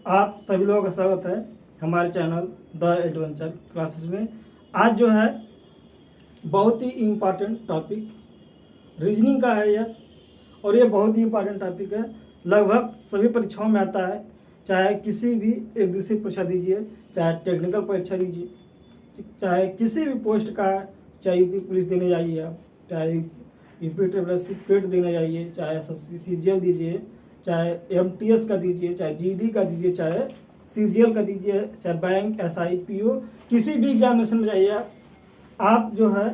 आप सभी लोगों का स्वागत है हमारे चैनल द एडवेंचर क्लासेस में। आज जो है बहुत ही इम्पॉर्टेंट टॉपिक रीजनिंग का है यह, और ये बहुत ही इम्पॉर्टेंट टॉपिक है। लगभग सभी परीक्षाओं में आता है, चाहे किसी भी एक दूसरी परीक्षा दीजिए, चाहे टेक्निकल परीक्षा दीजिए, चाहे किसी भी पोस्ट का, चाहे यूपी पुलिस देने जाइए आप, चाहे यूपी ट्रिपल पेट देने जाइए, चाहे SSC CGL दीजिए, चाहे MTS का दीजिए, चाहे GD का दीजिए, चाहे CGL का दीजिए, चाहे बैंक SI PO, किसी भी एग्जामिनेशन में जाइए आप जो है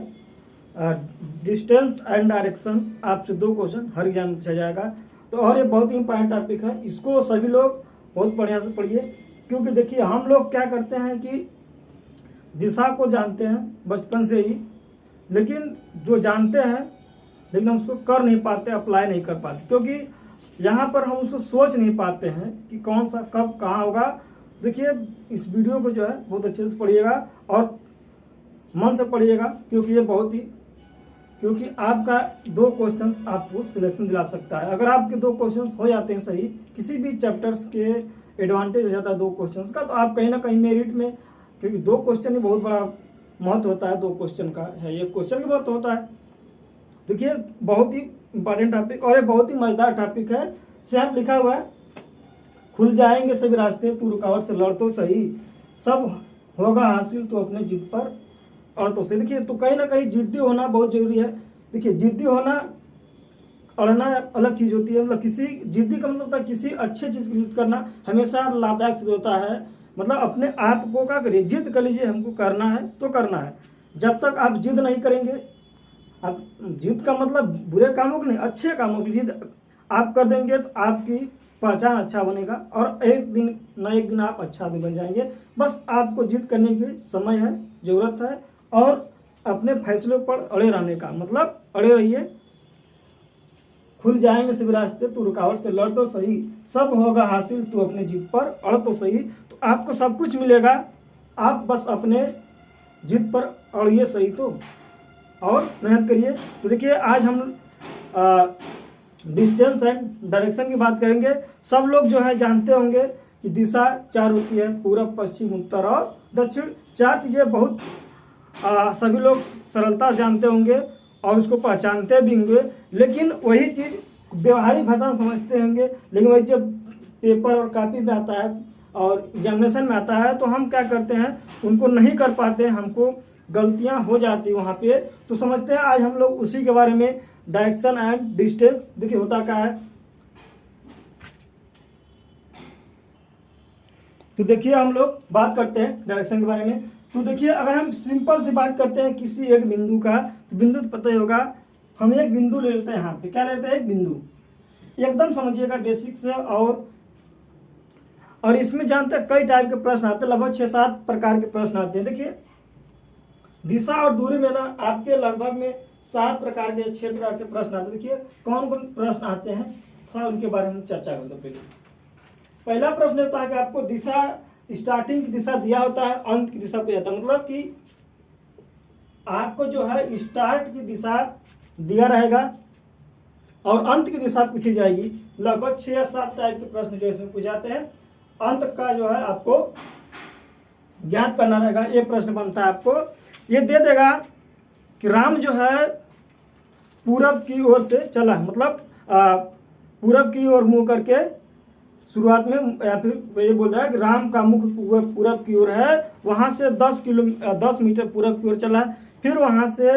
डिस्टेंस एंड डायरेक्शन आपसे 2 क्वेश्चन हर एग्जाम में पूछा जाएगा। तो और ये बहुत ही इंपॉर्टेंट टॉपिक है, इसको सभी लोग बहुत बढ़िया से पढ़िए। क्योंकि देखिए हम लोग क्या करते हैं कि दिशा को जानते हैं बचपन से ही, लेकिन जो जानते हैं लेकिन हम उसको कर नहीं पाते, अप्लाई नहीं कर पाते, क्योंकि यहाँ पर हम उसको सोच नहीं पाते हैं कि कौन सा कब कहाँ होगा। देखिए इस वीडियो को जो है बहुत अच्छे से पढ़िएगा और मन से पढ़िएगा, क्योंकि आपका 2 क्वेश्चंस आपको सिलेक्शन दिला सकता है। अगर आपके 2 क्वेश्चंस हो जाते हैं सही, किसी भी चैप्टर्स के एडवांटेज हो जाता है 2 क्वेश्चंस का, तो आप कहीं ना कहीं मेरिट में, क्योंकि 2 क्वेश्चन ही बहुत बड़ा महत्व होता है 2 क्वेश्चन का, एक क्वेश्चन का महत्व होता है। देखिए बहुत ही इंपॉर्टेंट टॉपिक और ये बहुत ही मजेदार टॉपिक है। सिर्फ लिखा हुआ है, खुल जाएंगे सभी रास्ते तू रुकावट से लड़ तो सही, सब होगा हासिल तो अपने जिद पर अड़ तो सही। देखिए तो कहीं ना कहीं जिद्दी होना बहुत जरूरी है। देखिए जिद्दी होना, अड़ना अलग चीज़ होती है। मतलब किसी जिद्दी का मतलब होता है किसी अच्छे चीज़ की जिद करना हमेशा लाभदायक सिद्ध होता है। मतलब अपने आप को क्या करिए, जिद कर लीजिए, हमको करना है तो करना है। जब तक आप जिद नहीं करेंगे, आप जिद का मतलब बुरे कामों की नहीं, अच्छे कामों की जिद आप कर देंगे तो आपकी पहचान अच्छा बनेगा और एक दिन न एक दिन आप अच्छा आदमी बन जाएंगे। बस आपको जिद करने की समय है, ज़रूरत है, और अपने फैसलों पर अड़े रहने का मतलब अड़े रहिए। खुल जाएंगे सभी रास्ते तू रुकावट से लड़ तो सही, सब होगा हासिल तू अपने जिद पर अड़ तो सही। तो आपको सब कुछ मिलेगा, आप बस अपने जिद पर अड़िए सही तो, और मेहनत करिए। तो देखिए आज हम डिस्टेंस एंड डायरेक्शन की बात करेंगे। सब लोग जो है जानते होंगे कि दिशा 4 होती है, पूरब पश्चिम उत्तर और दक्षिण। 4 चीज़ें बहुत सभी लोग सरलता से जानते होंगे और उसको पहचानते भी होंगे, लेकिन वही चीज़ व्यवहारिक भाषा में समझते होंगे, लेकिन वही जब पेपर और कॉपी में आता है और एग्जामिनेशन में आता है तो हम क्या करते हैं, उनको नहीं कर पाते, हमको गलतियां हो जाती है वहाँ पे। तो समझते हैं आज हम लोग उसी के बारे में, डायरेक्शन एंड डिस्टेंस। देखिए होता क्या है, तो देखिए हम लोग बात करते हैं डायरेक्शन के बारे में। तो देखिए अगर हम सिंपल सी बात करते हैं किसी एक बिंदु का, तो बिंदु तो पता ही होगा, हम एक बिंदु ले लेते हैं। यहाँ पे क्या लेते हैं, एक बिंदु, एकदम समझिएगा बेसिक से। और इसमें जानते हैं कई टाइप के प्रश्न आते हैं, लगभग 6-7 प्रकार के प्रश्न आते हैं। देखिए दिशा और दूरी में ना आपके लगभग में 7 प्रकार के 6 प्रकार के प्रश्न आते हैं। देखिए कौन कौन प्रश्न आते हैं, थोड़ा उनके बारे में चर्चा करते हैं। पहला प्रश्न होता है कि आपको दिशा, स्टार्टिंग की दिशा दिया होता है, अंत की दिशा पे जाता है। मतलब कि आपको जो है स्टार्ट की दिशा दिया रहेगा और अंत की दिशा पूछी जाएगी। लगभग 6 या 7 टाइप के प्रश्न जो इसमें पूछे जाते हैं। अंत का जो है आपको ज्ञात करना रहेगा। ये प्रश्न बनता है आपको, ये दे देगा कि राम जो है पूरब की ओर से चला, मतलब पूरब की ओर मुंह करके शुरुआत में, या फिर ये बोल रहा है कि राम का मुख पूरब की ओर है, वहां से 10 मीटर पूरब की ओर चला, फिर वहां से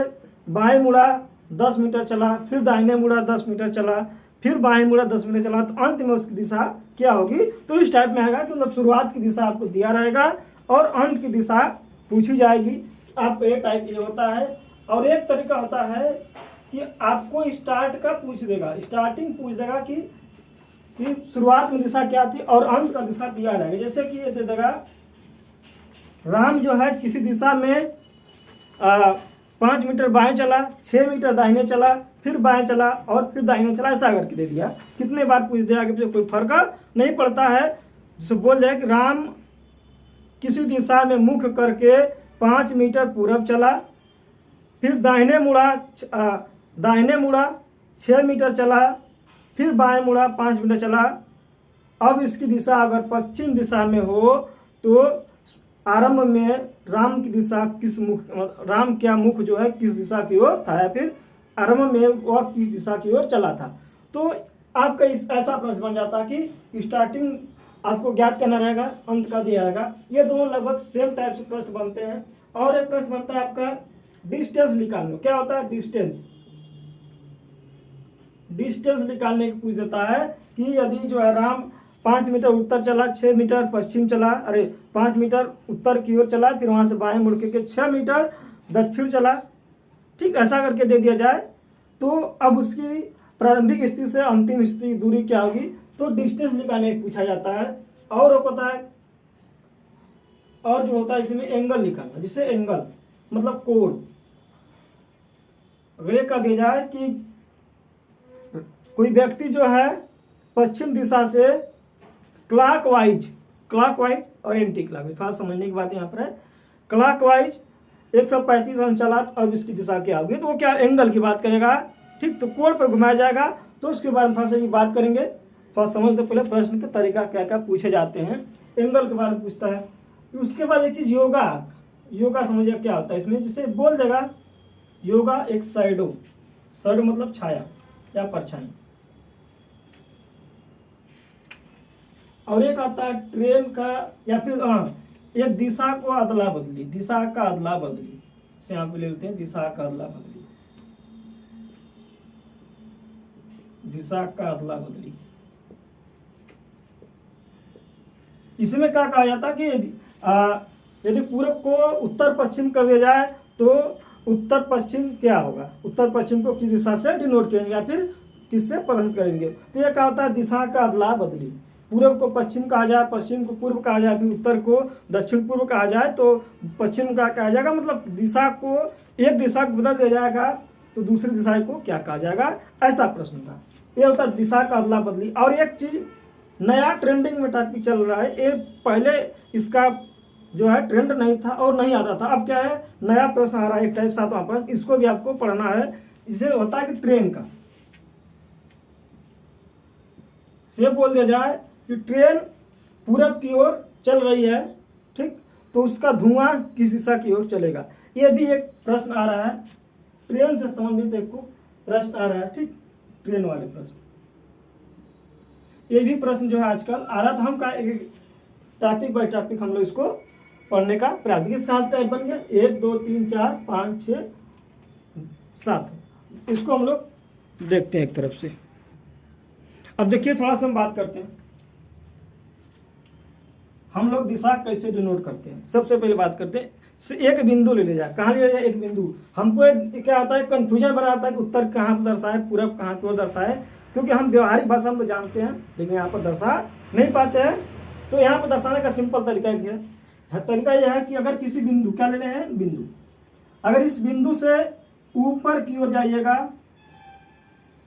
बाएं मुड़ा 10 मीटर चला, फिर दाहिने मुड़ा 10 मीटर चला, फिर बाएं मुड़ा 10 मीटर चला, तो अंत में उसकी दिशा क्या होगी। तो इस टाइप में आएगा कि मतलब शुरुआत की दिशा आपको दिया रहेगा और अंत की दिशा पूछी जाएगी। आपको ये टाइप ये होता है। और एक तरीका होता है कि आपको स्टार्ट का पूछ देगा, स्टार्टिंग पूछ देगा कि शुरुआत में दिशा क्या थी और अंत का दिशा दिया रहेगा। जैसे कि ये दे देगा राम जो है किसी दिशा में 5 मीटर बाएं चला, 6 मीटर दाहिने चला, फिर बाएं चला और फिर दाहिने चला, ऐसा करके दे दिया। कितने बार पूछ दिया कि कोई फर्क नहीं पड़ता है। जिसे बोल जाए कि राम किसी दिशा में मुख करके 5 मीटर पूरब चला, फिर दाहिने मुड़ा 6 मीटर चला, फिर बाएं मुड़ा 5 मीटर चला, अब इसकी दिशा अगर पश्चिम दिशा में हो तो आरंभ में राम की दिशा किस मुख, राम क्या मुख जो है किस दिशा की ओर था, या फिर आरंभ में वह किस दिशा की ओर चला था। तो आपका इस ऐसा प्रश्न बन जाता कि स्टार्टिंग आपको ज्ञात करना रहेगा, अंत का दिया रहेगा। ये दोनों लगभग सेम टाइप से प्रश्न बनते हैं। और एक प्रश्न बनता है आपका डिस्टेंस निकालने। क्या होता है डिस्टेंस? डिस्टेंस निकालने की पूछ देता है कि यदि जो है राम 5 मीटर उत्तर चला, 6 मीटर पश्चिम चला, 5 मीटर उत्तर की ओर चला, फिर वहां से बाएं मुड़ के 6 मीटर दक्षिण चला, ठीक, ऐसा करके दे दिया जाए तो अब उसकी प्रारंभिक स्थिति से अंतिम स्थिति की दूरी क्या होगी, तो डिस्टेंस निकालने पूछा जाता है। और वो पता है, और जो होता है इसमें एंगल निकालना, जिससे एंगल मतलब कोण। अगर ये कह दिया जाए कि कोई व्यक्ति जो है पश्चिम दिशा से क्लॉकवाइज और एंटी क्लॉकवाइज, थोड़ा समझने की बात यहाँ पर है। क्लॉकवाइज 135 अंश चला, अब इसकी दिशा क्या होगी, तो वो क्या एंगल की बात करेगा, ठीक। तो कोण पर घुमाया जाएगा, तो उसके बारे में थोड़ा सा भी बात करेंगे। थोड़ा समझ तो पहले प्रश्न के तरीका क्या क्या पूछे जाते हैं। एंगल के बारे में पूछता है। उसके बाद एक चीज योगा समझिए क्या होता है इसमें, जिसे बोल देगा योगा एक शैडो मतलब छाया या परछाई। और एक आता है ट्रेन का, या फिर एक दिशा को अदला बदली, दिशा का अदला बदली से यहाँ पे ले लेते हैं, दिशा का अदला बदली, दिशा का अदला बदली। इसमें क्या कहा जाता है कि यदि पूर्व को उत्तर पश्चिम कर दिया जाए तो उत्तर पश्चिम क्या होगा, उत्तर पश्चिम को किस दिशा से डिनोट करेंगे या फिर किससे प्रदर्शित करेंगे। तो यह क्या होता है दिशा का अदला बदली। पूर्व को पश्चिम कहा जाए, पश्चिम को पूर्व कहा जाए, फिर उत्तर को दक्षिण पूर्व कहा जाए तो पश्चिम का कहा जाएगा, मतलब दिशा को एक दिशा को बदल दिया जाएगा तो दूसरी दिशा को क्या कहा जाएगा, ऐसा प्रश्न था। यह होता है दिशा का अदला बदली। और एक चीज नया ट्रेंडिंग में टॉपिक चल रहा है, ये पहले इसका जो है ट्रेंड नहीं था और नहीं आता था, अब क्या है नया प्रश्न आ रहा है, एक टाइप 7वां प्रश्न, इसको भी आपको पढ़ना है। इसे होता है कि ट्रेन का से बोल दिया जाए कि ट्रेन पूरब की ओर चल रही है, ठीक, तो उसका धुआं किस दिशा की ओर चलेगा। ये भी एक प्रश्न आ रहा है, ट्रेन से संबंधित एक प्रश्न आ रहा है, ठीक, ट्रेन वाले प्रश्न। ये भी प्रश्न जो है आजकल आ रहा था, हम का टॉपिक बाय टॉपिक हम लोग इसको पढ़ने का प्रयास। देखिए 7 टाइप बन गया, 1 2 3 4 5 6 7। इसको हम लोग देखते हैं एक तरफ से। अब देखिए थोड़ा सा हम बात करते हैं, हम लोग दिशा कैसे डिनोट करते हैं। सबसे पहले बात करते हैं एक बिंदु ले जाए, कहाँ ले जाए, एक बिंदु। हमको क्या आता है कंफ्यूजन बनाता है कि उत्तर कहाँ पर दर्शाए, पूरब कहाँ की ओर दर्शाए, क्योंकि हम व्यवहारिक भाषा में तो जानते हैं लेकिन यहाँ पर दर्शा नहीं पाते हैं। तो यहाँ पर दर्शाने का सिंपल तरीका है, तरीका यह है कि अगर किसी बिंदु, क्या लेने हैं बिंदु, अगर इस बिंदु से ऊपर की ओर जाइएगा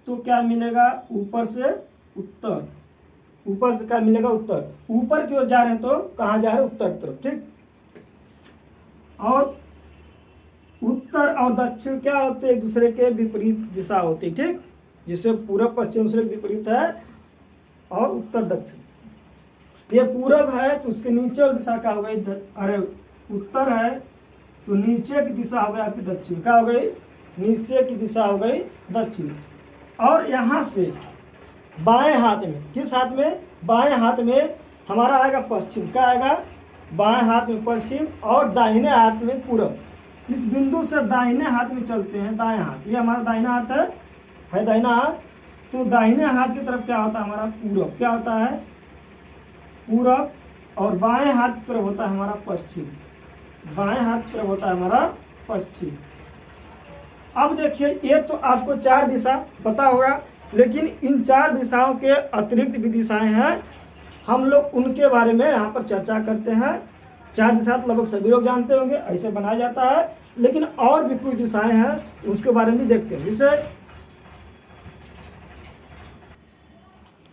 तो क्या मिलेगा, ऊपर से उत्तर, ऊपर से क्या मिलेगा उत्तर, ऊपर की ओर जा रहे हैं तो कहाँ जा रहे हैं उत्तर तरफ, ठीक। और उत्तर और दक्षिण क्या होते हैं, एक दूसरे के विपरीत दिशा होती है, ठीक, जिससे पूरब पश्चिम दूसरे के विपरीत है, और उत्तर दक्षिण। ये पूरब है तो उसके नीचे वाली दिशा क्या हो गई, अरे उत्तर है तो नीचे की दिशा हो गई आपकी दक्षिण, क्या हो गई, नीचे की दिशा हो गई दक्षिण। और यहाँ से बाएं हाथ में, किस हाथ में, बाएं हाथ में हमारा आएगा पश्चिम, क्या आएगा, बाएं हाथ में पश्चिम, और दाहिने हाथ में पूरब। इस बिंदु से दाहिने हाथ में चलते हैं, दाएं हाथ, ये हमारा दाहिना हाथ है दाहिना हाथ। तो दाहिने हाथ की तरफ क्या होता है हमारा पूरब, क्या होता है पूरब, और बाएं हाथ की तरफ होता है हमारा पश्चिम, बाएं हाथ की तरफ होता है हमारा पश्चिम। अब देखिए ये तो आपको 4 दिशा पता होगा, लेकिन इन 4 दिशाओं के अतिरिक्त भी दिशाएं हैं, हम लोग उनके बारे में यहाँ पर चर्चा करते हैं। 4 दिशा लगभग सभी लोग जानते होंगे, ऐसे बनाया जाता है, लेकिन और भी कुछ दिशाएं हैं उसके बारे में भी देखते हैं। जिससे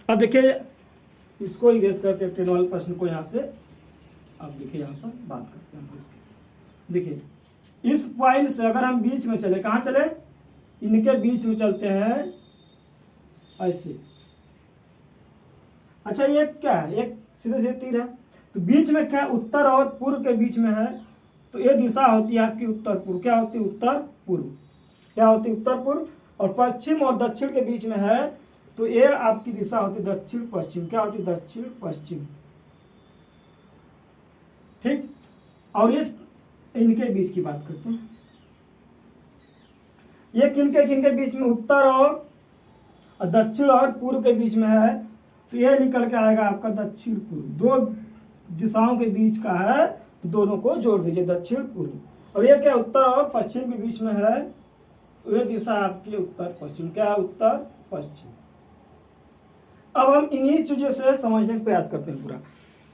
अब देखिए इसको इरेज करते हैं, ट्रेन वाले प्रश्न को यहाँ से। अब देखिए यहाँ पर बात करते हैं, देखिए इस पॉइंट से अगर हम बीच में चले, कहाँ चले, इनके बीच में चलते हैं ऐसे, अच्छा ये क्या है, एक सीधे सीधे तीर है, तो बीच में क्या, उत्तर और पूर्व के बीच में है, तो ये दिशा होती है आपकी उत्तर पूर्व। क्या होती है, उत्तर पूर्व। क्या होती है, उत्तर पूर्व। और पश्चिम और दक्षिण के बीच में है, तो ये आपकी दिशा होती है दक्षिण पश्चिम। क्या होती है, दक्षिण पश्चिम। ठीक। और ये इनके बीच की बात करते हैं, ये किनके बीच में, उत्तर और दक्षिण और पूर्व के बीच में है, तो ये निकल के आएगा आपका दक्षिण पूर्व। दो दिशाओं के बीच का है, तो दोनों को जोड़ दीजिए, दक्षिण पूर्व। और ये क्या, उत्तर और पश्चिम के बीच में है, तो ये दिशा आपकी उत्तर पश्चिम। क्या है, उत्तर पश्चिम। अब हम इन्हीं चीजों से समझने का प्रयास करते हैं। पूरा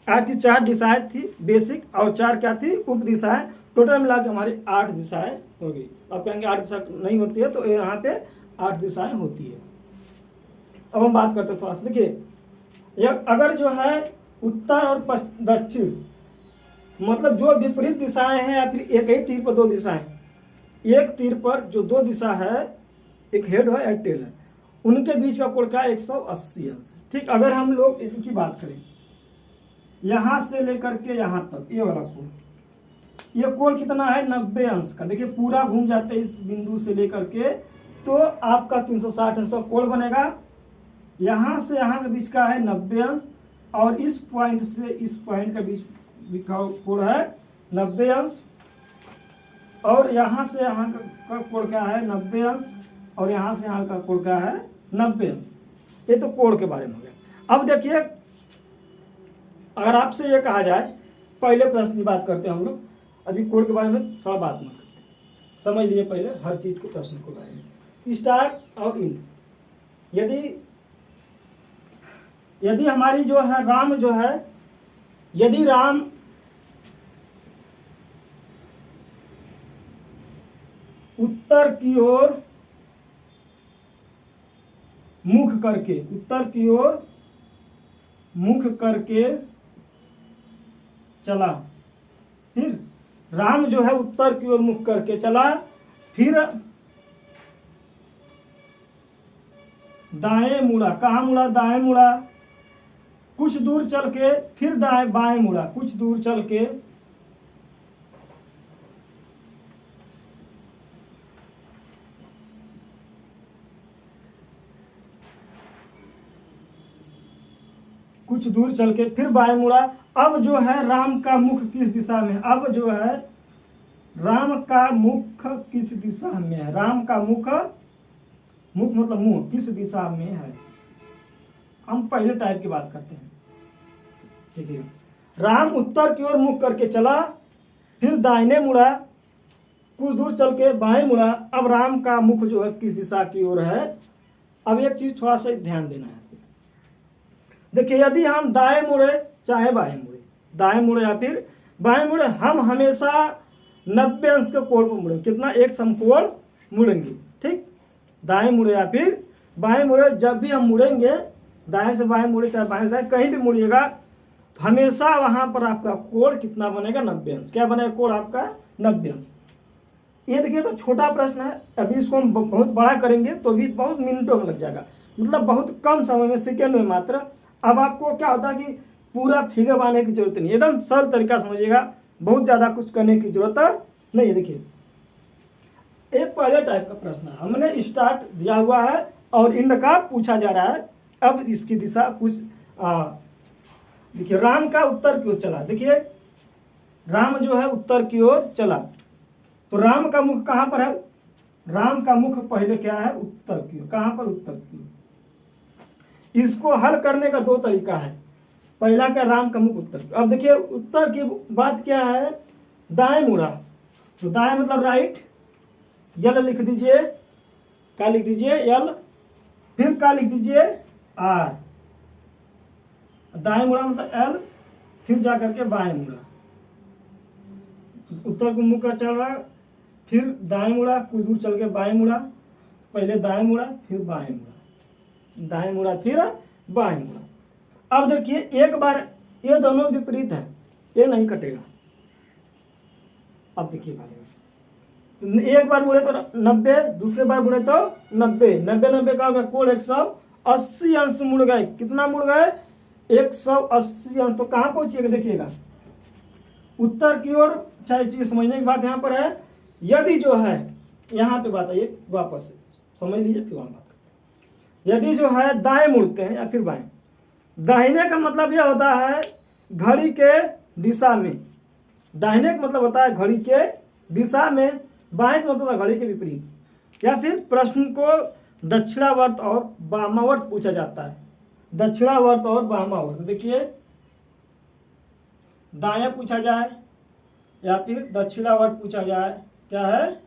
आपकी 4 दिशाएं थी बेसिक, और 4 क्या थी, उप दिशाएं। टोटल मिला के हमारी 8 दिशाएं होगी। अब कहेंगे 8 दिशा नहीं होती है, तो यहाँ पे 8 दिशाएं होती है। अब हम बात करते हैं थोड़ा सा, देखिए अगर जो है उत्तर और दक्षिण, मतलब जो विपरीत दिशाएं हैं, या फिर एक ही तीर पर 2 दिशाएं, एक तीर पर जो 2 दिशा है, एक हेड है एक टेल है, उनके बीच का कोण क्या है, 180 अंश। ठीक। अगर हम लोग इनकी बात करें, यहां से लेकर के यहां तक, ये वाला कोण, ये कोण कितना है, 90 अंश का। देखिए पूरा घूम जाते हैं इस बिंदु से लेकर के, तो आपका 360 अंश का कोण बनेगा। यहां से यहां के बीच का है 90 अंश, और इस पॉइंट से इस पॉइंट के बीच का कोण है 90 अंश, और यहां से यहां का कोण क्या है, 90 अंश, और यहां से यहां का कोण क्या है, 90 अंश। ये तो कोण के बारे में हो गया। अब देखिए, अगर आपसे ये कहा जाए, पहले प्रश्न की बात करते हैं हम लोग, अभी कोण के बारे में थोड़ा बात मत करते, समझ लिए पहले हर चीज के प्रश्न के बारे में, स्टार्ट और इन। यदि हमारी जो है राम जो है, यदि राम उत्तर की ओर मुख करके, उत्तर की ओर मुख करके चला, फिर राम जो है उत्तर की ओर मुख करके चला, फिर दाएं मुड़ा। कहाँ मुड़ा, दाएं मुड़ा। कुछ दूर चल के फिर दाएं बाएं मुड़ा, कुछ दूर चल के कुछ दूर चल के फिर बाएं मुड़ा। अब जो है राम का मुख किस दिशा में, अब जो है राम का मुख किस दिशा में है, राम का मुख, मुख मतलब मुंह, किस दिशा में है। हम पहले टाइप की बात करते हैं। ठीक है, राम उत्तर की ओर मुख करके चला, फिर दाहिने मुड़ा, कुछ दूर चल के बाएं मुड़ा। अब राम का मुख जो है किस दिशा की ओर है। अब एक चीज थोड़ा सा ध्यान देना है। देखिए यदि हम दाएं मुड़े चाहे बाएं मुड़े, दाएं मुड़े या फिर बाएं मुड़े, हम हमेशा 90 अंश के कोण पर मुड़ेंगे। कितना, एक समकोण मुड़ेंगे। ठीक, दाएं मुड़े या फिर बाएं मुड़े, जब भी हम मुड़ेंगे, दाएं से बाएं मुड़े चाहे बाएं से दाएं, कहीं भी मुड़िएगा, तो हमेशा वहां पर आपका कोण कितना बनेगा, 90 अंश। क्या बनेगा, कोण आपका 90 अंश। ये देखिए तो छोटा प्रश्न है, अभी इसको हम बहुत बड़ा करेंगे तो भी बहुत मिनटों में लग जाएगा, मतलब बहुत कम समय में, सेकेंड में मात्र। अब आपको क्या होता है कि पूरा फिगर बनाने की जरूरत नहीं, एकदम सरल तरीका समझिएगा, बहुत ज्यादा कुछ करने की जरूरत नहीं है। देखिए एक पहले टाइप का प्रश्न है, हमने स्टार्ट दिया हुआ है और इंड का पूछा जा रहा है। अब इसकी दिशा कुछ देखिए, राम का उत्तर की ओर चला। देखिए राम जो है उत्तर की ओर चला, तो राम का मुख कहां पर है, राम का मुख पहले क्या है, उत्तर की ओर। कहां पर, उत्तर की ओर। इसको हल करने का 2 तरीका है। पहला क्या, राम का मुख उत्तर। अब देखिए उत्तर की बात क्या है, दाएं मुड़ा, तो दाएं मतलब राइट, यल लिख दीजिए, क्या लिख दीजिए, यल, फिर क्या लिख दीजिए, आर। दाएं मुड़ा मतलब एल, फिर जाकर के बाएं मुड़ा, उत्तर को मुख का चल रहा, फिर दाएं मुड़ा, कुछ दूर चल के बाएं मुड़ा, पहले दाएं मुड़ा फिर बाएं मुड़ा, दाएं मुड़ा फिर बाएं मुड़ा। अब देखिए एक बार ये दोनों विपरीत है, ये नहीं कटेगा। अब देखिए एक बार मुड़े तो 90, दूसरे बार मुड़े तो 90, 90 का होगा कोण 180 अंश मुड़ गए। कितना मुड़ गए, 180 अंश। तो कहाँ पहुंचिएगा देखिएगा, उत्तर की ओर। चाहे चीज समझने की बात यहाँ पर है, यदि जो है यहाँ पे बात आइए वापस से समझ लीजिए, फिर वहां बात करते हैं। यदि जो है दाएं मुड़ते हैं या फिर बाएं, दाहिने का मतलब यह होता है घड़ी के दिशा में, दाहिने का मतलब होता है घड़ी के दिशा में, बाएं का मतलब होता है घड़ी के विपरीत। या फिर प्रश्न को दक्षिणावर्त और वामावर्त पूछा जाता है, दक्षिणावर्त और वामावर्त। देखिए दायां पूछा जाए या फिर दक्षिणावर्त पूछा जाए, क्या है,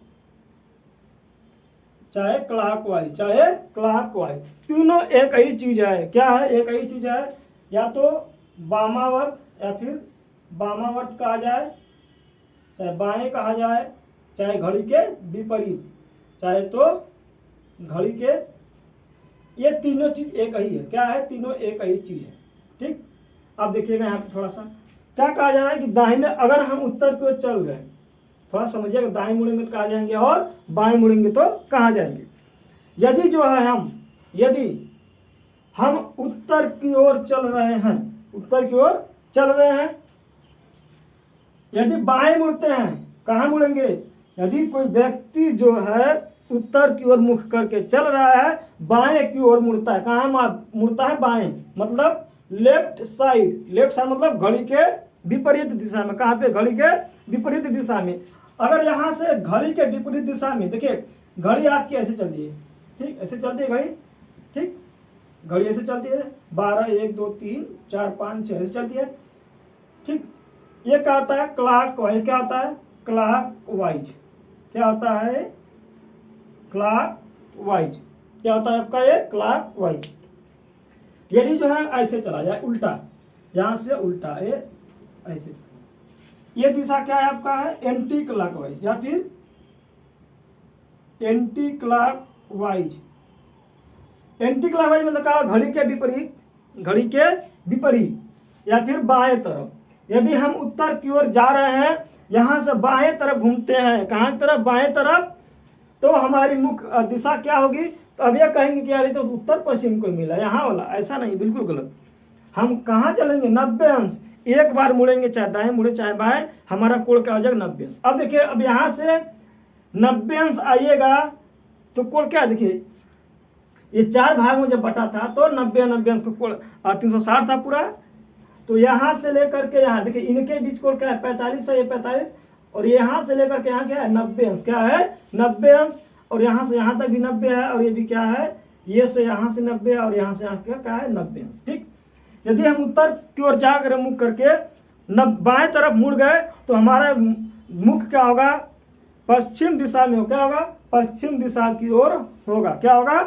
चाहे क्लॉकवाइज चाहे क्लॉकवाइज, तीनों एक ही चीज है। क्या है, एक ही चीज है। या तो वामावर्त या फिर वामावर्त कहा जाए, चाहे बाएं कहा जाए, चाहे घड़ी के विपरीत, चाहे तो घड़ी के, ये तीनों चीज एक ही है। क्या है, तीनों एक ही चीज है। ठीक, अब देखिएगा यहाँ पे थोड़ा सा क्या कहा जा रहा है कि दाहिने, अगर हम उत्तर की ओर चल रहे हैं, थोड़ा समझिएगा, दाएं मुड़ेंगे तो कहाँ जाएंगे और बाएं मुड़ेंगे तो कहाँ जाएंगे। यदि जो है यदि हम उत्तर की ओर चल रहे हैं, उत्तर की ओर चल रहे हैं, यदि बाएं मुड़ते हैं, कहाँ मुड़ेंगे, यदि कोई व्यक्ति जो है उत्तर की ओर मुख करके चल रहा है, बाएं की ओर मुड़ता है, कहाँ मुड़ता है, बाएं मतलब लेफ्ट साइड, लेफ्ट साइड मतलब घड़ी के विपरीत दिशा में। कहाँ पे, घड़ी के विपरीत दिशा में। अगर यहाँ से घड़ी के विपरीत दिशा में, देखिए घड़ी आपकी ऐसे चलती है, ठीक, ऐसे चलती है घड़ी, ठीक, घड़ी ऐसे चलती है, 12 1 2 3 4 5 6 ऐसे चलती है, ठीक। ये क्या होता है, क्लॉकवाइज। क्या होता है, क्लॉकवाइज। क्या होता है, क्लॉकवाइज। क्या होता है आपका, ये क्लॉकवाइज। यदि जो है ऐसे चला जाए, उल्टा, यहां से उल्टा, ये ऐसे, ये दिशा क्या है आपका, है एंटी क्लॉकवाइज या फिर एंटी क्लॉकवाइज। एंटी क्लॉकवाइज मतलब क्या, घड़ी के विपरीत, घड़ी के विपरीत या फिर बाएं तरफ। यदि हम उत्तर की ओर जा रहे हैं, यहां से बाएं तरफ घूमते हैं, कहां की तरफ, बाएं तरफ, तो हमारी मुख दिशा क्या होगी। तो अब यह कहेंगे कि यार तो उत्तर पश्चिम को मिला यहाँ वाला, ऐसा नहीं, बिल्कुल गलत। हम कहाँ चलेंगे, 90 अंश, एक बार मुड़ेंगे, चाहे दाएं मुड़े चाहे बाएं, हमारा कोण क्या हो जाएगा, 90 अंश। अब देखिए, अब यहाँ से 90 अंश आइएगा तो कोण क्या, देखिए ये 4 भाग में जब बटा था तो 90 अंश का कोण 360 था पूरा। तो यहाँ से लेकर के यहाँ देखिए, इनके बीच कोण क्या है, 45 है, ये 45, और यहाँ से लेकर के यहाँ क्या है, 90 अंश। क्या है, 90 अंश, और यहाँ से यहाँ तक भी 90 है, और ये भी क्या है, ये से यहाँ से 90 है, और यहाँ से यहाँ क्या है, 90 अंश। ठीक, यदि हम उत्तर की ओर जाकर मुख करके बाएं तरफ मुड़ गए तो हमारा मुख क्या होगा, पश्चिम दिशा में। क्या होगा, पश्चिम दिशा की ओर होगा। क्या होगा,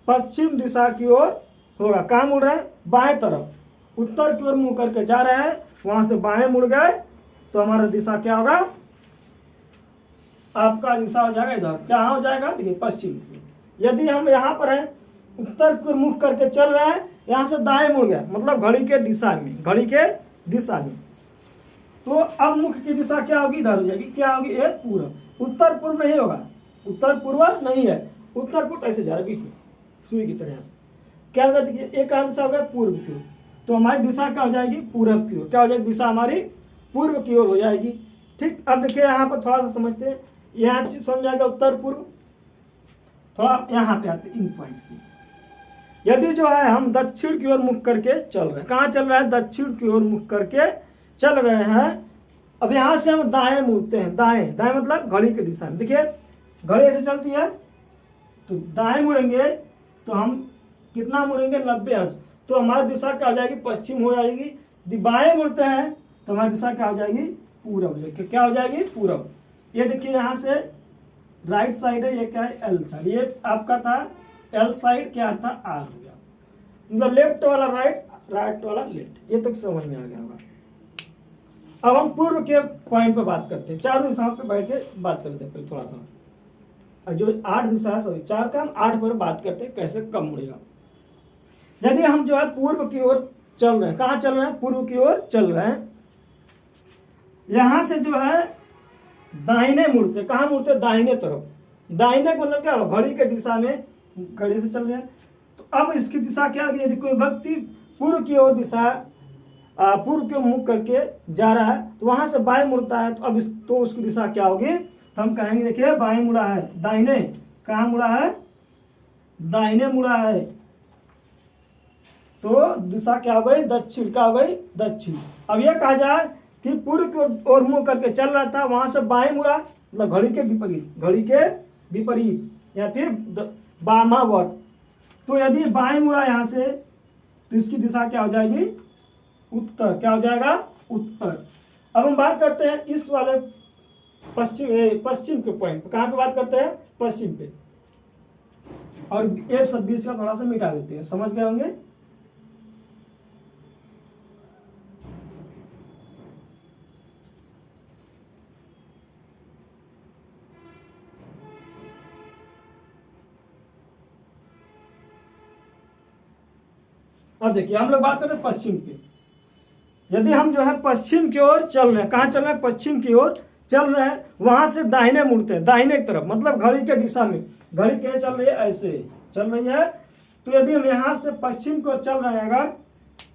पश्चिम दिशा की ओर होगा। कहाँ मुड़ रहे हैं, बाएं तरफ, उत्तर की ओर मुंह करके जा रहे हैं, वहां से बाएं मुड़ गए तो हमारा दिशा क्या होगा, आपका दिशा हो जाएगा इधर, क्या हो जाएगा, देखिए पश्चिम। यदि हम यहाँ पर हैं, उत्तर की ओर मुख करके चल रहे हैं, यहाँ से दाएं मुड़ गया मतलब घड़ी के दिशा में, घड़ी के दिशा में, तो अब मुख की दिशा क्या होगी, इधर हो जाएगी। क्या होगी, ये पूर्व। उत्तर पूर्व नहीं होगा, उत्तर पूर्व नहीं है, उत्तर पूर्व ऐसे जा रहा है बीच में सुई की तरह से। क्या होगा, देखिए एक दिशा हो गया पूर्व की ओर, तो हमारी दिशा क्या हो जाएगी, पूर्व की ओर। क्या हो जाएगी, दिशा हमारी पूर्व की ओर हो जाएगी। ठीक, अब देखिए यहाँ पर थोड़ा सा समझते हैं, यहाँ चीज समझ जाएगा उत्तर पूर्व। थोड़ा यहाँ पे आते इन पॉइंट पे, यदि जो है हम दक्षिण की ओर मुख करके चल रहे हैं, कहाँ चल रहे हैं, दक्षिण की ओर मुख करके चल रहे हैं। अब यहाँ से हम दाएं मुड़ते हैं, दाएं, दाएं मतलब घड़ी की दिशा में। देखिए घड़ी ऐसे चलती है, तो दाएं मुड़ेंगे तो हम कितना मुड़ेंगे, 90 अंश, तो हमारी दिशा क्या हो जाएगी, पश्चिम हो जाएगी। बाएं मुड़ते हैं तो हमारी दिशा क्या हो जाएगी, पूरब हो जाएगी। क्या हो जाएगी, पूरब। ये देखिए यहाँ से राइट साइड है, ये क्या है, एल साइड, ये आपका था एल साइड, क्या था, आर हो गया, मतलब लेफ्ट वाला राइट, राइट वाला लेफ्ट। ये तो समझ में आ गया होगा। अब हम पूर्व के पॉइंट पे बात करते हैं, 4 दिशाओं पे बैठ के बात करते हैं पहले थोड़ा सा, जो 8 दिशा, सॉरी 4 का, हम 8 पर बात करते हैं कैसे कम मुड़ेगा। यदि हम जो है पूर्व की ओर चल रहे हैं, कहाँ चल रहे हैं, पूर्व की ओर चल रहे हैं, यहां से जो है दाहिने मुड़ते, कहाँ मुड़ते, दाहिने तरफ। दाहिने का मतलब क्या हो, घड़ी के दिशा में, घड़ी से चल रहे हैं, तो अब इसकी दिशा क्या होगी, यदि कोई व्यक्ति पूर्व की ओर दिशा पूर्व के मुख करके जा रहा है, तो वहां से बाएं मुड़ता है, तो अब तो उसकी दिशा क्या होगी, तो हम कहेंगे देखिए बाएं मुड़ा है, दाहिने कहाँ मुड़ा है, दाहिने मुड़ा है, तो दिशा क्या हो गई, दक्षिण, क्या हो गई, दक्षिण। अब यह कहा जाए कि पूर्व की ओर मुंह करके चल रहा था, वहां से बाएं मुड़ा, मतलब घड़ी के विपरीत, घड़ी के विपरीत या फिर वामावर्त। तो यदि बाएं मुड़ा यहां से, तो इसकी दिशा क्या हो जाएगी, उत्तर, क्या हो जाएगा, उत्तर। अब हम बात करते हैं इस वाले पश्चिम के पॉइंट, कहां पे बात करते हैं, पश्चिम पे, और एक सब बीच का थोड़ा सा मिटा देते हैं, समझ गए होंगे। अब देखिए हम लोग बात करते हैं पश्चिम की। यदि हम जो है पश्चिम की ओर चल रहे हैं, कहाँ चल रहे हैं, पश्चिम की ओर चल रहे हैं, वहां से दाहिने मुड़ते हैं, दाहिने की तरफ, मतलब घड़ी के दिशा में, घड़ी क्या चल रही है, ऐसे चल रही है। तो यदि हम यहाँ से पश्चिम की ओर चल रहे हैं, अगर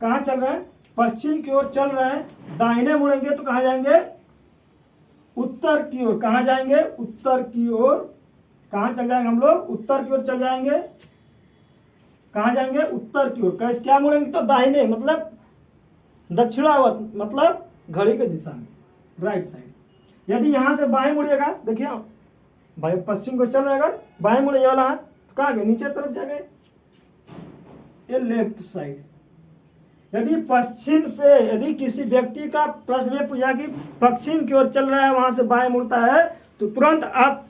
कहाँ चल रहे हैं, पश्चिम की ओर चल रहे हैं, दाहिने मुड़ेंगे तो कहाँ जाएंगे, उत्तर की ओर। कहाँ जाएंगे, उत्तर की ओर। कहाँ चल जाएंगे हम लोग, उत्तर की ओर चल जाएंगे। कहाँ जाएंगे, उत्तर की ओर। कैसे, क्या मुड़ेंगे, तो दाहिने, मतलब दक्षिणावर्त, मतलब घड़ी के दिशा में, राइट साइड। यदि यहां से बाएं मुड़िएगा, देखिए भाई पश्चिम को चल रहे, अगर बाएं मुड़े वाला हाथ, तो कहाँ गए, नीचे तरफ जाएंगे, ये लेफ्ट साइड। यदि पश्चिम से, यदि किसी व्यक्ति का प्रश्न में पूछा कि पश्चिम की ओर चल रहा है, वहां से बाएं मुड़ता है, तो तुरंत आप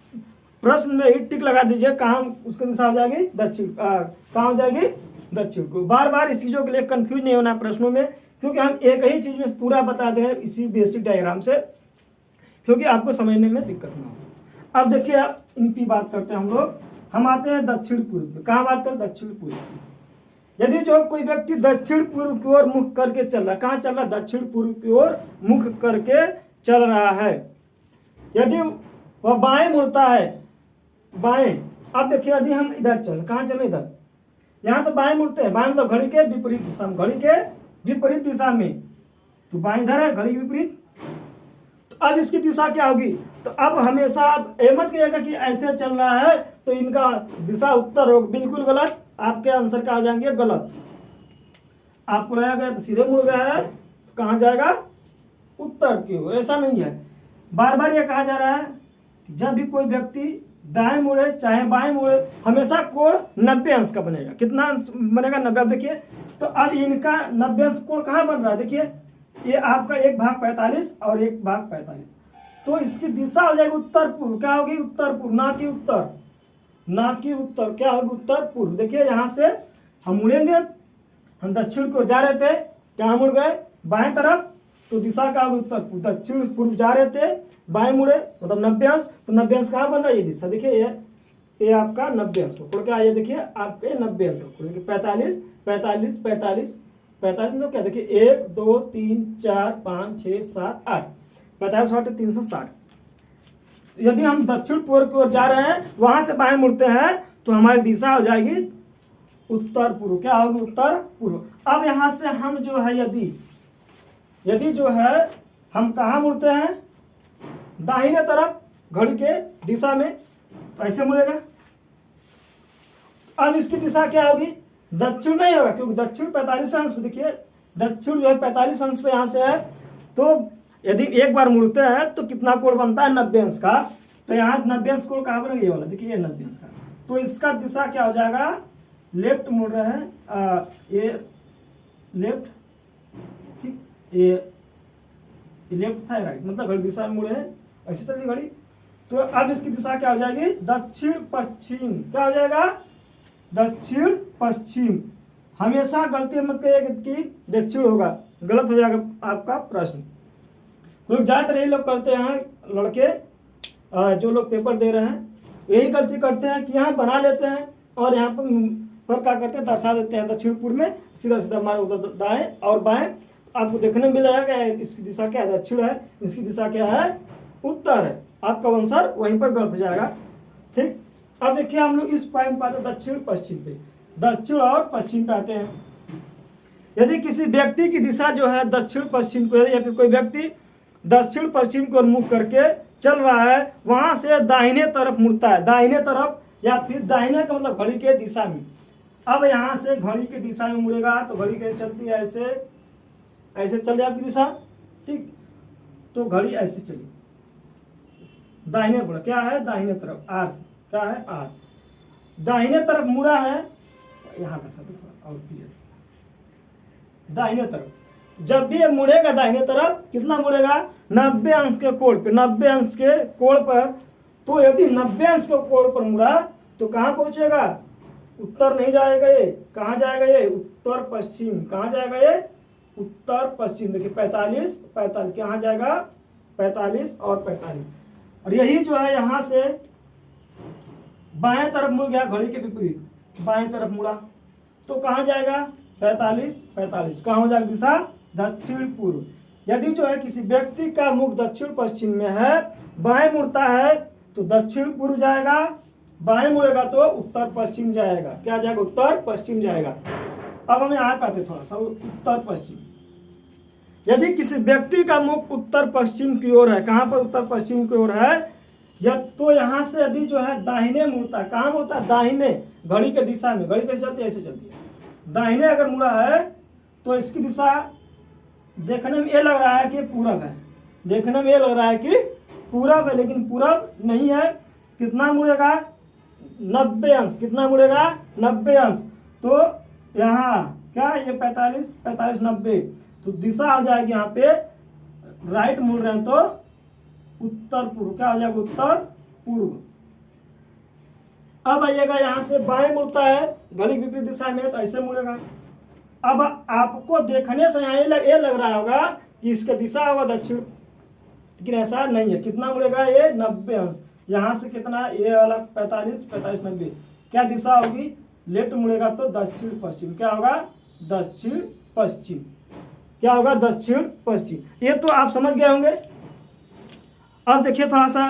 प्रश्न में ही टिक लगा दीजिए, कहाँ उसकी दिशा हो जाएगी, दक्षिण। कहाँ हो जाएगी, दक्षिण को। बार बार इस चीजों के लिए कंफ्यूज नहीं होना प्रश्नों में, क्योंकि हम एक ही चीज में पूरा बता दे रहे हैं इसी बेसिक डायग्राम से, क्योंकि आपको समझने में दिक्कत ना हो। अब देखिए आप इनकी बात करते हैं हम लोग, हम आते हैं दक्षिण पूर्व। कहाँ बात करें, दक्षिण पूर्व। यदि जो कोई व्यक्ति दक्षिण पूर्व की ओर मुख करके चल रहा है, कहाँ चल रहा है, दक्षिण पूर्व की ओर मुख करके चल रहा है, यदि वह बाएं मुड़ता है, बाएं। अब देखिए यदि हम इधर चल, कहाँ चले, इधर, यहां से बाएं मुड़ते हैं, बाएं मतलब घड़ी के विपरीत दिशा में, घड़ी के विपरीत दिशा में, तो बाएं इधर है, घड़ी के विपरीत। तो अब इसकी दिशा क्या होगी, तो अब हमेशा आप मत कहिएगा कि ऐसे चल रहा है तो इनका दिशा उत्तर होगा, बिल्कुल गलत। आपके आंसर का आ जाएंगे गलत। आपको लगाया गया तो सीधे मुड़ गया है, तो कहाँ जाएगा, उत्तर की ओर। ऐसा नहीं है, बार बार यह कहा जा रहा है कि जब भी कोई व्यक्ति दाएं मुड़े चाहे बाएं मुड़े, हमेशा कोण 90 अंश का बनेगा। कितना बनेगा, 90। अब देखिए, तो अब इनका 90 अंश कोण कहाँ बन रहा है, देखिए ये आपका 1/45 और 1/45, तो इसकी दिशा हो जाएगी उत्तर पूर्व। क्या होगी, उत्तर पूर्व, ना कि उत्तर, ना कि उत्तर, क्या होगी, उत्तर पूर्व। देखिए यहाँ से हम मुड़ेंगे, हम दक्षिण को जा रहे थे, क्या मुड़ गए, बाएं तरफ, तो दिशा का उत्तर पूर्व। दक्षिण पूर्व जा रहे थे, बाएं मुड़े, मतलब 90 अंश, तो 90 अंश कहाँ बन रहा है, ये दिशा। देखिए ये आपका 90 अंश को क्या आइए, देखिए आपके 90 अंश को 45 45 45 45, मतलब क्या, देखिए 1 2 3 4 5 6 7 8, 45 बटे 360। यदि हम दक्षिण पूर्व की ओर जा रहे हैं, वहां से बाएं मुड़ते हैं, तो हमारी दिशा हो जाएगी उत्तर पूर्व। क्या होगी, उत्तर पूर्व। अब यहां से हम जो है, यदि जो है हम कहाँ मुड़ते हैं, दाहिने तरफ घड़ी के दिशा में, तो ऐसे मुड़ेगा। अब इसकी दिशा क्या होगी, दक्षिण नहीं होगा, क्योंकि दक्षिण 45 अंश पे, देखिए दक्षिण जो है 45 अंश पे यहाँ से है, तो यदि एक बार मुड़ते हैं तो कितना कोण बनता है, 90 अंश का। तो यहाँ 90 अंश कोण कहाँ बनेगा, ये वाला, देखिए ये 90 अंश का। तो इसका दिशा क्या हो जाएगा, लेफ्ट मुड़ रहे हैं, ये लेफ्ट, ठीक, ये लेफ्ट था, राइट, मतलब घड़ी दिशा में मुड़े हैं, ऐसी चलती घड़ी। तो अब इसकी दिशा क्या हो जाएगी, दक्षिण पश्चिम। क्या हो जाएगा, दक्षिण पश्चिम। हमेशा गलती मत करिएगा कि दक्षिण होगा, गलत हो जाएगा आपका प्रश्न। लोग ज्यादातर यही लोग करते हैं, लड़के जो लोग पेपर दे रहे हैं, यही गलती करते हैं कि यहाँ बना लेते हैं और यहाँ पर क्या करते हैं, दर्शा देते हैं दक्षिण पूर्व में, सीधा सीधा हमारे उधर दाएं और बाएं। आपको देखने में मिलेगा कि इसकी दिशा क्या है, दक्षिण है, इसकी दिशा क्या है, उत्तर है। आपका आंसर वहीं पर गलत हो जाएगा, ठीक। अब देखिए हम लोग इस पॉइंट पर आते हैं दक्षिण पश्चिम पे, दक्षिण और पश्चिम पे आते हैं। यदि किसी व्यक्ति की दिशा जो है दक्षिण पश्चिम को है, या फिर कोई व्यक्ति दक्षिण पश्चिम को उन्मुख करके चल रहा है, वहां से दाहिने तरफ मुड़ता है, दाहिने तरफ या फिर दाहिने का मतलब घड़ी के दिशा में। अब यहाँ से घड़ी की दिशा में मुड़ेगा तो घड़ी कैसे चलती है, ऐसे ऐसे चल रही आपकी दिशा, ठीक, तो घड़ी ऐसे चली, दाहिने मुड़ा, क्या है दाहिने तरफ, आर, क्या है आर, दाहिने तरफ मुड़ा है, यहाँ का थोड़ा और क्लियर, दाहिने तरफ जब भी ये मुड़ेगा दाहिने तरफ, कितना मुड़ेगा 90 अंश के कोण पे, 90 अंश के कोण पर। तो यदि 90 अंश के कोण पर मुड़ा तो कहाँ पहुंचेगा, उत्तर नहीं जाएगा, ये कहाँ जाएगा, ये उत्तर पश्चिम, कहाँ जाएगा ये उत्तर पश्चिम। देखिए 45 45 कहाँ जाएगा 45 और 45, और यही जो है यहाँ से बाएं तरफ मुड़ गया, घड़ी के विपरीत बाएं तरफ मुड़ा तो कहाँ जाएगा 45 45, कहाँ हो जाएगा दिशा दक्षिण पूर्व। यदि जो है किसी व्यक्ति का मुख दक्षिण पश्चिम में है, बाएं मुड़ता है तो दक्षिण पूर्व जाएगा, बाएं मुड़ेगा तो उत्तर पश्चिम जाएगा, क्या जाएगा उत्तर पश्चिम जाएगा। अब हम यहाँ पाते थोड़ा सा उत्तर पश्चिम, यदि किसी व्यक्ति का मुख उत्तर पश्चिम की ओर है, कहाँ पर उत्तर पश्चिम की ओर है, या तो यहाँ से यदि जो है दाहिने मुड़ता, कहाँ मुड़ता है दाहिने, घड़ी के दिशा में, घड़ी कैसे चलती है ऐसे चलती है, दाहिने अगर मुड़ा है तो इसकी दिशा देखने में ये लग रहा है कि पूरब है, देखने में ये लग रहा है कि पूरब है, लेकिन पूरब नहीं है। कितना मुड़ेगा 90 अंश, कितना मुड़ेगा 90 अंश, तो यहाँ क्या ये 45 45 90, तो दिशा हो जाएगी यहाँ पे राइट मुड़ रहे हैं तो उत्तर पूर्व, क्या हो जाएगा उत्तर पूर्व। अब आइएगा यहाँ से बाएं मुड़ता है घड़ी की विपरीत दिशा में तो ऐसे मुड़ेगा। अब आपको देखने से यहाँ ये लग रहा होगा कि इसका दिशा होगा दक्षिण, लेकिन ऐसा नहीं है। कितना मुड़ेगा ये 90 अंश, यहाँ से कितना ये वाला 45 45 90, क्या दिशा होगी लेफ्ट मुड़ेगा तो दक्षिण पश्चिम, क्या होगा दक्षिण पश्चिम, क्या होगा दक्षिण पश्चिम। ये तो आप समझ गए होंगे। अब देखिए थोड़ा सा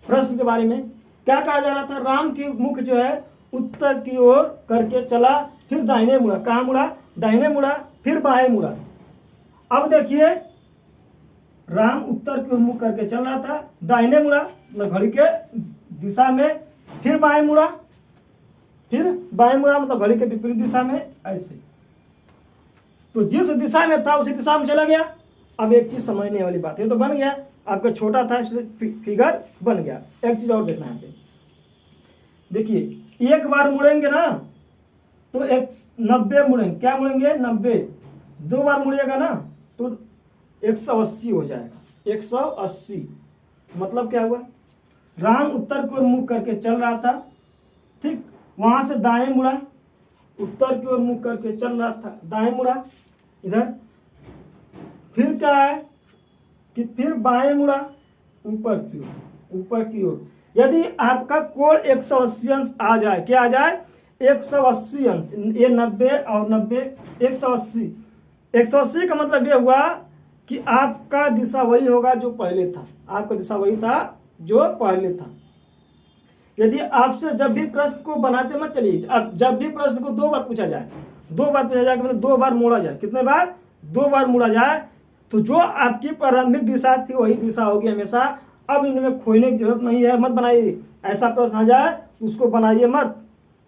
प्रश्न के बारे में, क्या कहा जा रहा था, राम की मुख जो है उत्तर की ओर करके चला, फिर दाहिने मुड़ा, कहाँ मुड़ा दाहिने मुड़ा, फिर बाएं मुड़ा। अब देखिए राम उत्तर की ओर मुख करके चल रहा था, दाहिने मुड़ा मतलब घड़ी के दिशा में, फिर बाएं मुड़ा, फिर बाएं मुड़ा मतलब घड़ी के विपरीत दिशा में ऐसे, तो जिस दिशा में था उसी दिशा में चला गया। अब एक चीज समझने वाली बात, ये तो बन गया आपका छोटा था इसलिए फिगर बन गया। एक चीज और देखना है यहाँ पे, देखिए एक बार मुड़ेंगे ना तो 90 मुड़ेंगे, क्या मुड़ेंगे 90, दो बार मुड़ेगा ना तो 180 हो जाएगा, 180 मतलब क्या हुआ, राम उत्तर की ओर मुख करके चल रहा था, ठीक, वहां से दाएं मुड़ा, उत्तर की ओर मुख करके चल रहा था, दाएं मुड़ा इधर, फिर क्या है कि फिर बाएं मुड़ा ऊपर की ओर, ऊपर की ओर। यदि आपका कोण 180 अंश आ जाए, क्या आ जाए 180 अंश, ये 90 और 90 180, 180 का मतलब ये हुआ कि आपका दिशा वही होगा जो पहले था, आपका दिशा वही था जो पहले था। यदि आपसे जब भी प्रश्न को बनाते मत चलिए, अब जब भी प्रश्न को दो बार पूछा जाए, दो बार पूछा जाए मतलब दो बार मोड़ा जाए, कितने बार दो बार मोड़ा जाए, तो जो आपकी प्रारंभिक दिशा थी वही दिशा होगी हमेशा। अब इनमें खोने की जरूरत नहीं है, मत बनाइए, ऐसा प्रश्न आ जाए उसको बनाइए मत,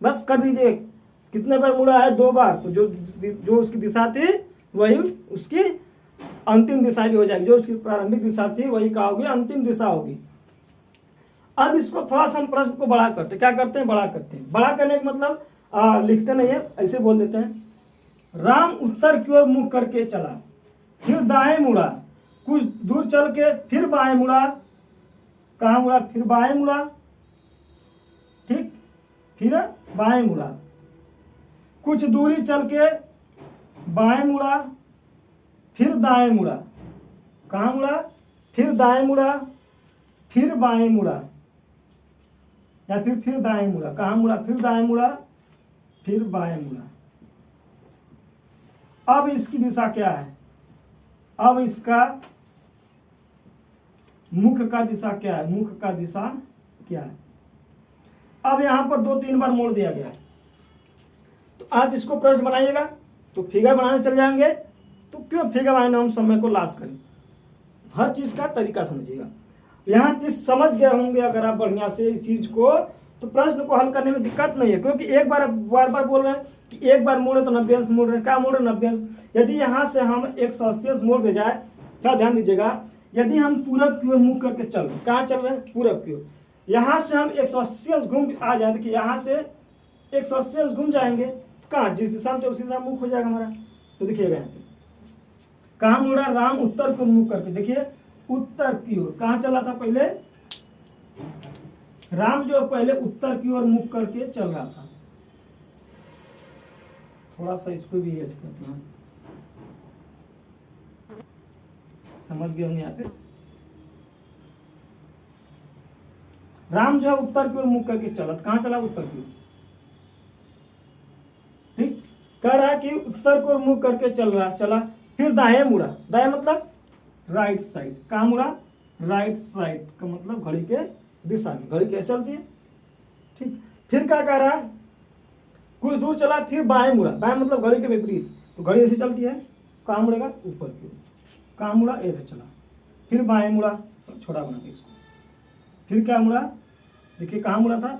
बस कर दीजिए कितने बार मुड़ा है दो बार, तो जो उसकी दिशा थी वही उसकी अंतिम दिशा भी हो जाएगी, जो उसकी प्रारंभिक दिशा थी वही क्या होगी अंतिम दिशा होगी। अब इसको थोड़ा सा हम प्रश्न को बड़ा करते, क्या करते हैं बड़ा करते हैं, बड़ा करने का मतलब लिखते नहीं है, ऐसे बोल देते हैं, राम उत्तर की ओर मुख करके चला, फिर दाएं मुड़ा, कुछ दूर चल के फिर बाएं मुड़ा, कहाँ मुड़ा फिर बाएं मुड़ा, ठीक, फिर बाएं मुड़ा, कुछ दूरी चल के बाएं मुड़ा, फिर दाएं मुड़ा, कहाँ मुड़ा फिर दाएं मुड़ा, फिर बाएं मुड़ा, या फिर दाएं मुड़ा, कहाँ मुड़ा फिर दाएं मुड़ा, फिर बाएं मुड़ा। अब इसकी दिशा क्या है, अब इसका मुख का दिशा क्या है, मुख का दिशा क्या है। अब यहां पर दो तीन बार मोड़ दिया गया है, तो आप इसको प्रश्न बनाइएगा, तो फिगर बनाने चल जाएंगे। तो क्यों फिगर बनाने हम समय को लॉस करें, हर चीज़ का तरीका समझिएगा। यहाँ चीज़ समझ गए होंगे अगर आप बढ़िया से इस चीज़ को, तो प्रश्न को हल करने में दिक्कत नहीं है, क्योंकि एक बार बार बार बोल रहे हैं कि एक बार मोड़े तो 90 अंश मोड़ रहे हैं, क्या मोड़ रहे 90 अंश। यदि यहाँ से हम 180 अंश मोड़ दे जाए, क्या ध्यान दीजिएगा, यदि हम पूरब की ओर मुख करके चल रहे हैं, कहाँ चल रहे हैं, पूरब की ओर, यहाँ से हम 180 अंश घूम आ जाए, देखिए यहाँ से 180 अंश घूम जाएंगे, कहाँ, जिस दिशा में उसी दिशा मुख हो जाएगा हमारा। तो देखिएगा यहाँ पे कहाँ मुड़ा, राम उत्तर को मुख करके, देखिए उत्तर की ओर, कहाँ चला था पहले, राम जो पहले उत्तर की ओर मुख करके चल रहा था। थोड़ा सा इसको भी एज करते हैं, समझ गए होंगे यहाँ पे। राम जो है उत्तर की ओर मुख करके चला, कहाँ चला, उत्तर की ओर। ठीक, कह रहा है कि उत्तर की ओर मुख करके चल रहा, चला, फिर दाएं मुड़ा, दाएं मतलब राइट साइड, कहाँ मुड़ा, राइट साइड का मतलब घड़ी के दिशा में, घड़ी कैसे चलती है। ठीक, फिर क्या कह रहा है, कुछ दूर चला, फिर बाएं मुड़ा, बाएं मतलब घड़ी के विपरीत, तो घड़ी ऐसे चलती है, कहाँ मुड़ेगा, ऊपर की ओर, कहाँ मुड़ा, ऐसे चला, फिर बाएं मुड़ा, छोटा बना के इसको, फिर क्या मुड़ा, देखिए कहाँ मुड़ा था,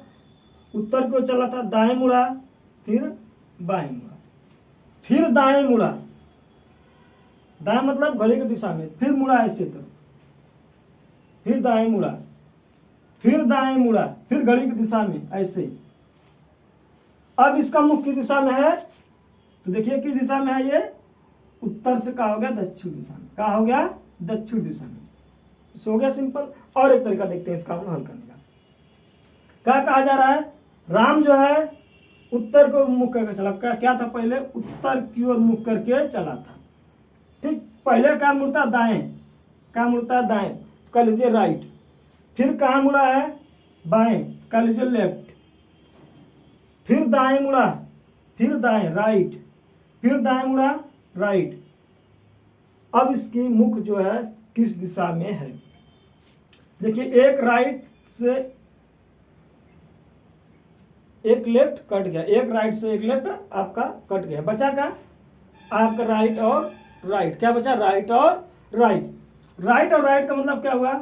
उत्तर की ओर चला था, दाएं मुड़ा, फिर बाएं मुड़ा, फिर दाएं मुड़ा, दाएं मतलब घड़ी की दिशा में, फिर मुड़ा ऐसे, तो फिर दाएं मुड़ा, फिर दाएं मुड़ा, फिर घड़ी की दिशा में ऐसे। अब इसका मुख की दिशा में है, तो देखिए किस दिशा में है, ये उत्तर से कहा हो गया दक्षिण दिशा में, कहा हो गया दक्षिण दिशा में। हो गया सिंपल। और एक तरीका देखते हैं इसका हल करने का। क्या कहा जा रहा है, राम जो है उत्तर को मुख करके चला, क्या था पहले, उत्तर की ओर मुख करके चला था। ठीक, पहले क्या मुड़ता, दाएं, क्या मुड़ता है, दाएं, कह लीजिए राइट, फिर कहाँ मुड़ा है, बाएं, कह लीजिए लेफ्ट, फिर दाएं मुड़ा, फिर दाएं, राइट, फिर दाएं मुड़ा, राइट। अब इसकी मुख जो है किस दिशा में है, देखिए एक राइट से एक लेफ्ट कट गया, एक राइट से एक लेफ्ट आपका कट गया, बचा का आपका राइट और राइट, क्या बचा, राइट और राइट। राइट और राइट का मतलब क्या हुआ,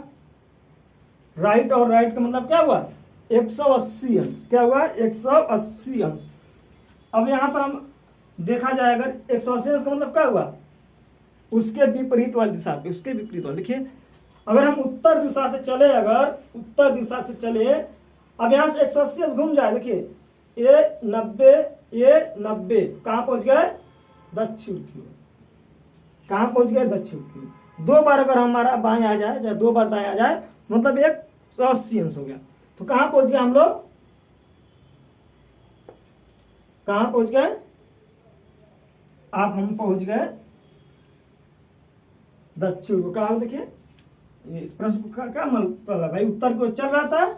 राइट और राइट का मतलब क्या हुआ, 180 अंश, क्या हुआ, 180 अंश। अब यहाँ पर हम देखा जाए अगर 180 अंश का मतलब क्या हुआ, उसके विपरीत वाली दिशा पे, उसके विपरीत वाली, देखिए अगर हम उत्तर दिशा से चले, अगर उत्तर दिशा से चले, अब यहाँ से 180 अंश घूम जाए, देखिए ये 90, ये 90, कहाँ पहुंच गए, दक्षिण की ओर, कहाँ पहुंच गए, दक्षिण की ओर। दो बार अगर हमारा बाएं आ जाए या दो बार दाएं आ जाए, मतलब 180 अंश हो गया। तो कहाँ पहुंच गए हम लोग, कहाँ पहुंच गए आप, हम पहुंच गए दक्षिण को। कहा, देखिए इस प्रश्न का क्या मतलब भाई, उत्तर को चल रहा था।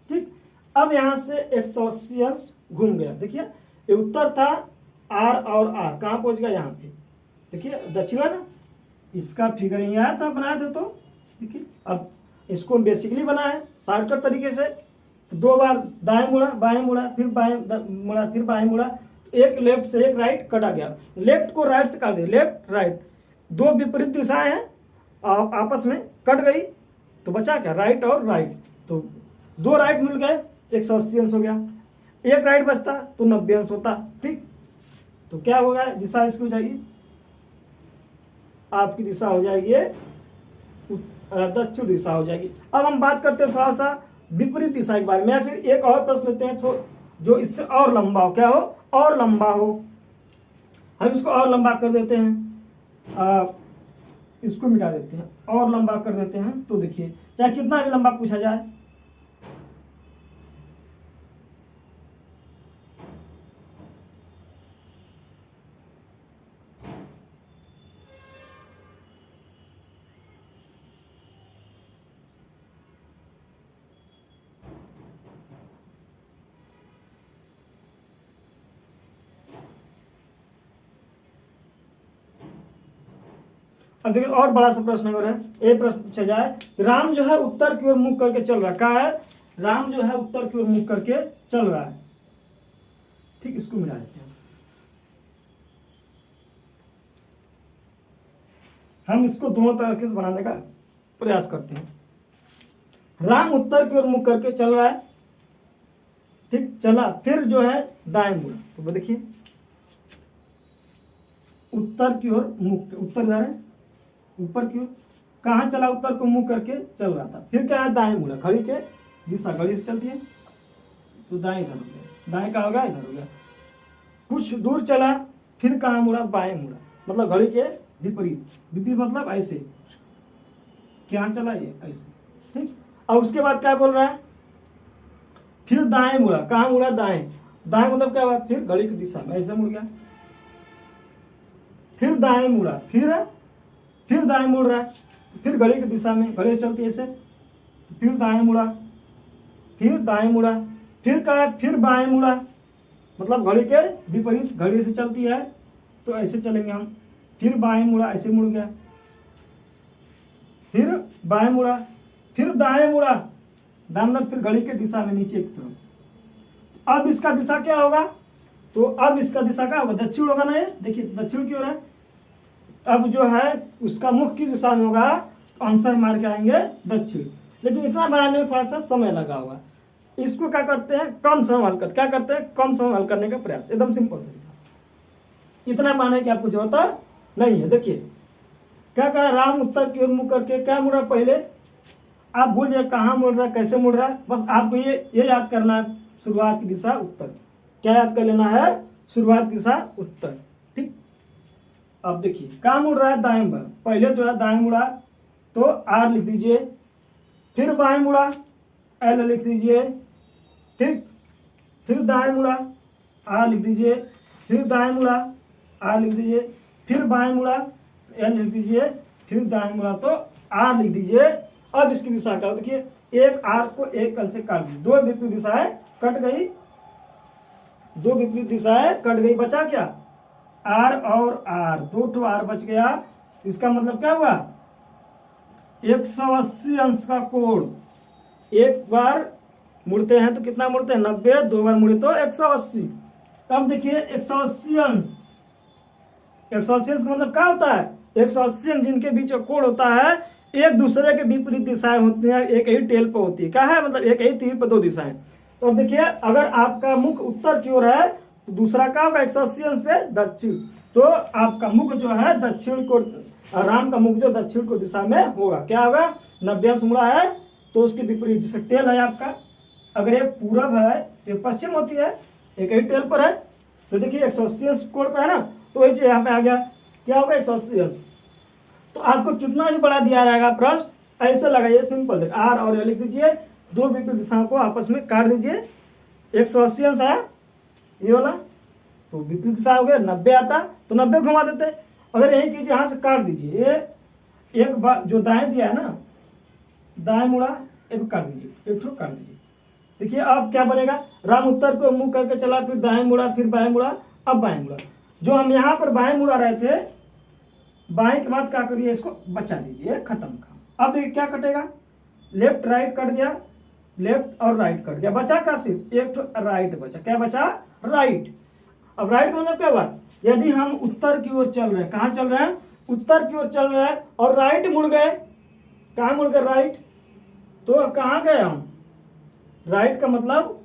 ठीक, अब यहां से 180 अंश घूम गया, देखिए ये उत्तर था, आर और आर कहाँ पहुंच गया, यहाँ पे देखिए दक्षिण है ना, इसका फिगर यही आया था, बनाया था। तो देखिए अब इसको बेसिकली बनाया शॉर्टकट तरीके से, तो दो बार दाएं मुड़ा, बाएं मुड़ा, फिर बाएं मुड़ा, फिर बाएं मुड़ा, तो एक लेफ्ट से एक राइट कटा गया, लेफ्ट को राइट से काट दिया, लेफ्ट राइट, दो विपरीत दिशाएं हैं आपस में कट गई, तो बचा क्या, राइट और राइट। तो दो राइट मिल गए, 180 अंश हो गया, एक राइट बचता तो 90 अंश होता। ठीक, तो क्या होगा, दिशा इसकी हो जाएगी, आपकी दिशा हो जाएगी दक्षिण दिशा हो जाएगी। अब हम बात करते हैं थोड़ा सा विपरीत दिशा के बारे में, या फिर एक और प्रश्न लेते हैं तो जो इससे और लंबा हो, क्या हो, और लंबा हो। हम इसको और लंबा कर देते हैं, इसको मिटा देते हैं, और लंबा कर देते हैं। तो देखिए चाहे कितना भी लंबा पूछा जाए, अब देखिए और बड़ा सा प्रश्न अगर है, एक प्रश्न पूछा जाए, राम जो है उत्तर की ओर मुख करके चल रहा है, क्या है, राम जो है उत्तर की ओर मुख करके चल रहा है। ठीक, इसको मिला देते हैं, हम इसको दोनों तरीके से बनाने का प्रयास करते हैं। राम उत्तर की ओर मुख करके चल रहा है, ठीक, चला, फिर जो है दाएं मुड़ा, तो देखिए उत्तर की ओर मुख, उत्तर जा रहे हैं ऊपर की ओर, कहाँ चला, उत्तर को मुंह करके चल रहा था, फिर क्या है दाएं मुड़ा, घड़ी के दिशा घड़ी से चलती है, तो दाएं इधर हो गया, दाएं कहाँ होगा, इधर हो गया। कुछ दूर चला, फिर कहाँ मुड़ा, बाएं मुड़ा, मतलब घड़ी के विपरीत, विपरीत मतलब ऐसे, क्या चला ये ऐसे, ठीक। अब उसके बाद क्या बोल रहा है, फिर दाएं मुड़ा, कहाँ मुड़ा, दाएं, दाएं मतलब क्या हुआ, फिर घड़ी की दिशा में ऐसे मुड़ गया, फिर दाएं मुड़ा, फिर दाएं मुड़ रहा है, फिर घड़ी की दिशा में, घड़ी से चलती है ऐसे, फिर दाएं मुड़ा, फिर दाएं मुड़ा, फिर कहा, फिर बाएं मुड़ा, मतलब घड़ी के विपरीत, घड़ी से चलती है तो ऐसे चलेंगे हम, फिर बाएं मुड़ा, ऐसे मुड़ गया, फिर बाएं मुड़ा, फिर दाएं मुड़ा, दाएं मतलब फिर घड़ी के दिशा में नीचे की तरफ। अब इसका दिशा क्या होगा, तो अब इसका दिशा क्या होगा, दक्षिण होगा ना, ये देखिए दक्षिण की ओर है। अब जो है उसका मुख किस दिशा में होगा, तो आंसर मार के आएंगे दक्षिण। लेकिन इतना बनाने में थोड़ा सा समय लगा होगा, इसको क्या करते हैं, कम समय हल कर, क्या करते हैं, कम समय हल करने का प्रयास, एकदम सिंपल तरीका, इतना बनाने की आपको जरूरत नहीं है। देखिए क्या करा, राम उत्तर की ओर मुख करके क्या मुड़ रहा, पहले आप भूल जाए कहाँ मुड़ रहा है, कैसे मुड़ रहा है, बस आपको ये याद करना है, शुरुआत की दिशा उत्तर, क्या याद कर लेना है, शुरुआत की दिशा उत्तर, ठीक। अब देखिए कहाँ मुड़ रहा है, दाएं मुड़ा, पहले जो है दाएं मुड़ा तो आर लिख दीजिए, फिर बाएं मुड़ा एल लिख दीजिए, ठीक, फिर दाएं मुड़ा आर लिख दीजिए, फिर दाएं मुड़ा आर लिख दीजिए, फिर बाएं मुड़ा एल लिख दीजिए, फिर दाएं मुड़ा तो आर लिख दीजिए। अब इसकी दिशा क्या, देखिए एक आर को एक एल से काट दी, दो विपरीत दिशाएं कट गई, दो विपरीत दिशाएं कट गई, बचा क्या, आर और आर, दो ठो आर बच गया। इसका मतलब क्या हुआ, 180 अंश का कोण, एक बार मुड़ते हैं तो कितना मुड़ते हैं, 90, दो बार मुड़े तो 180। तब देखिए 180 अंश, 180 अंश मतलब क्या होता है, 180 अंश जिनके बीच का कोण होता है, एक दूसरे के विपरीत दिशाएं होती हैं, एक ही टेल पर होती है, क्या है, मतलब एक ही तीर पर दो दिशाएं। तो अब देखिए अगर आपका मुख उत्तर की ओर है तो दूसरा क्या होगा, 180 अंश पे दक्षिण, तो आपका मुख जो है दक्षिण को, राम का मुख जो दक्षिण को दिशा में होगा, क्या होगा, 90 अंश मुड़ा है तो उसके विपरीत, जैसे टेल है आपका, अगर ये पूरब है तो पश्चिम होती है, एक ही टेल पर है, तो देखिए 180 अंश कोण पे है ना, तो वही चीज यहाँ पे आ गया, क्या होगा, 180 अंश। तो आपको कितना भी बड़ा दिया रहेगा प्रश्न, ऐसे लगाइए, सिंपल, आर और एल लिख दीजिए, दो विपरीत दिशाओं को आपस में काट दीजिए, 180 अंश आया ये वाला, तो विपरीत दिशा हो गया 90 आता, तो 90 घुमा देते। अगर यही चीज यहाँ से काट दीजिए, ये एक बार जो दाएं दिया है ना, दाएं मुड़ा एक काट दीजिए, एक ठो काट दीजिए। देखिए अब क्या बनेगा, राम उत्तर को मुंह करके चला, फिर दाएं मुड़ा, फिर बाएं मुड़ा, अब बाएं मुड़ा। जो हम यहाँ पर बाएं मुड़ा रहे थे, बाएं के बाद क्या करिए, इसको बचा दीजिए, खत्म काम। अब देखिए क्या कटेगा, लेफ्ट राइट कट गया, लेफ्ट और राइट कट गया, बचा क्या, सिर्फ एक तो राइट बचा, क्या बचा, राइट। अब राइट मतलब क्या हुआ, यदि हम उत्तर की ओर चल रहे हैं, कहाँ चल रहे हैं, उत्तर की ओर चल रहे हैं और राइट मुड़ गए, कहाँ मुड़ गए, राइट, तो कहाँ गए हम, राइट का मतलब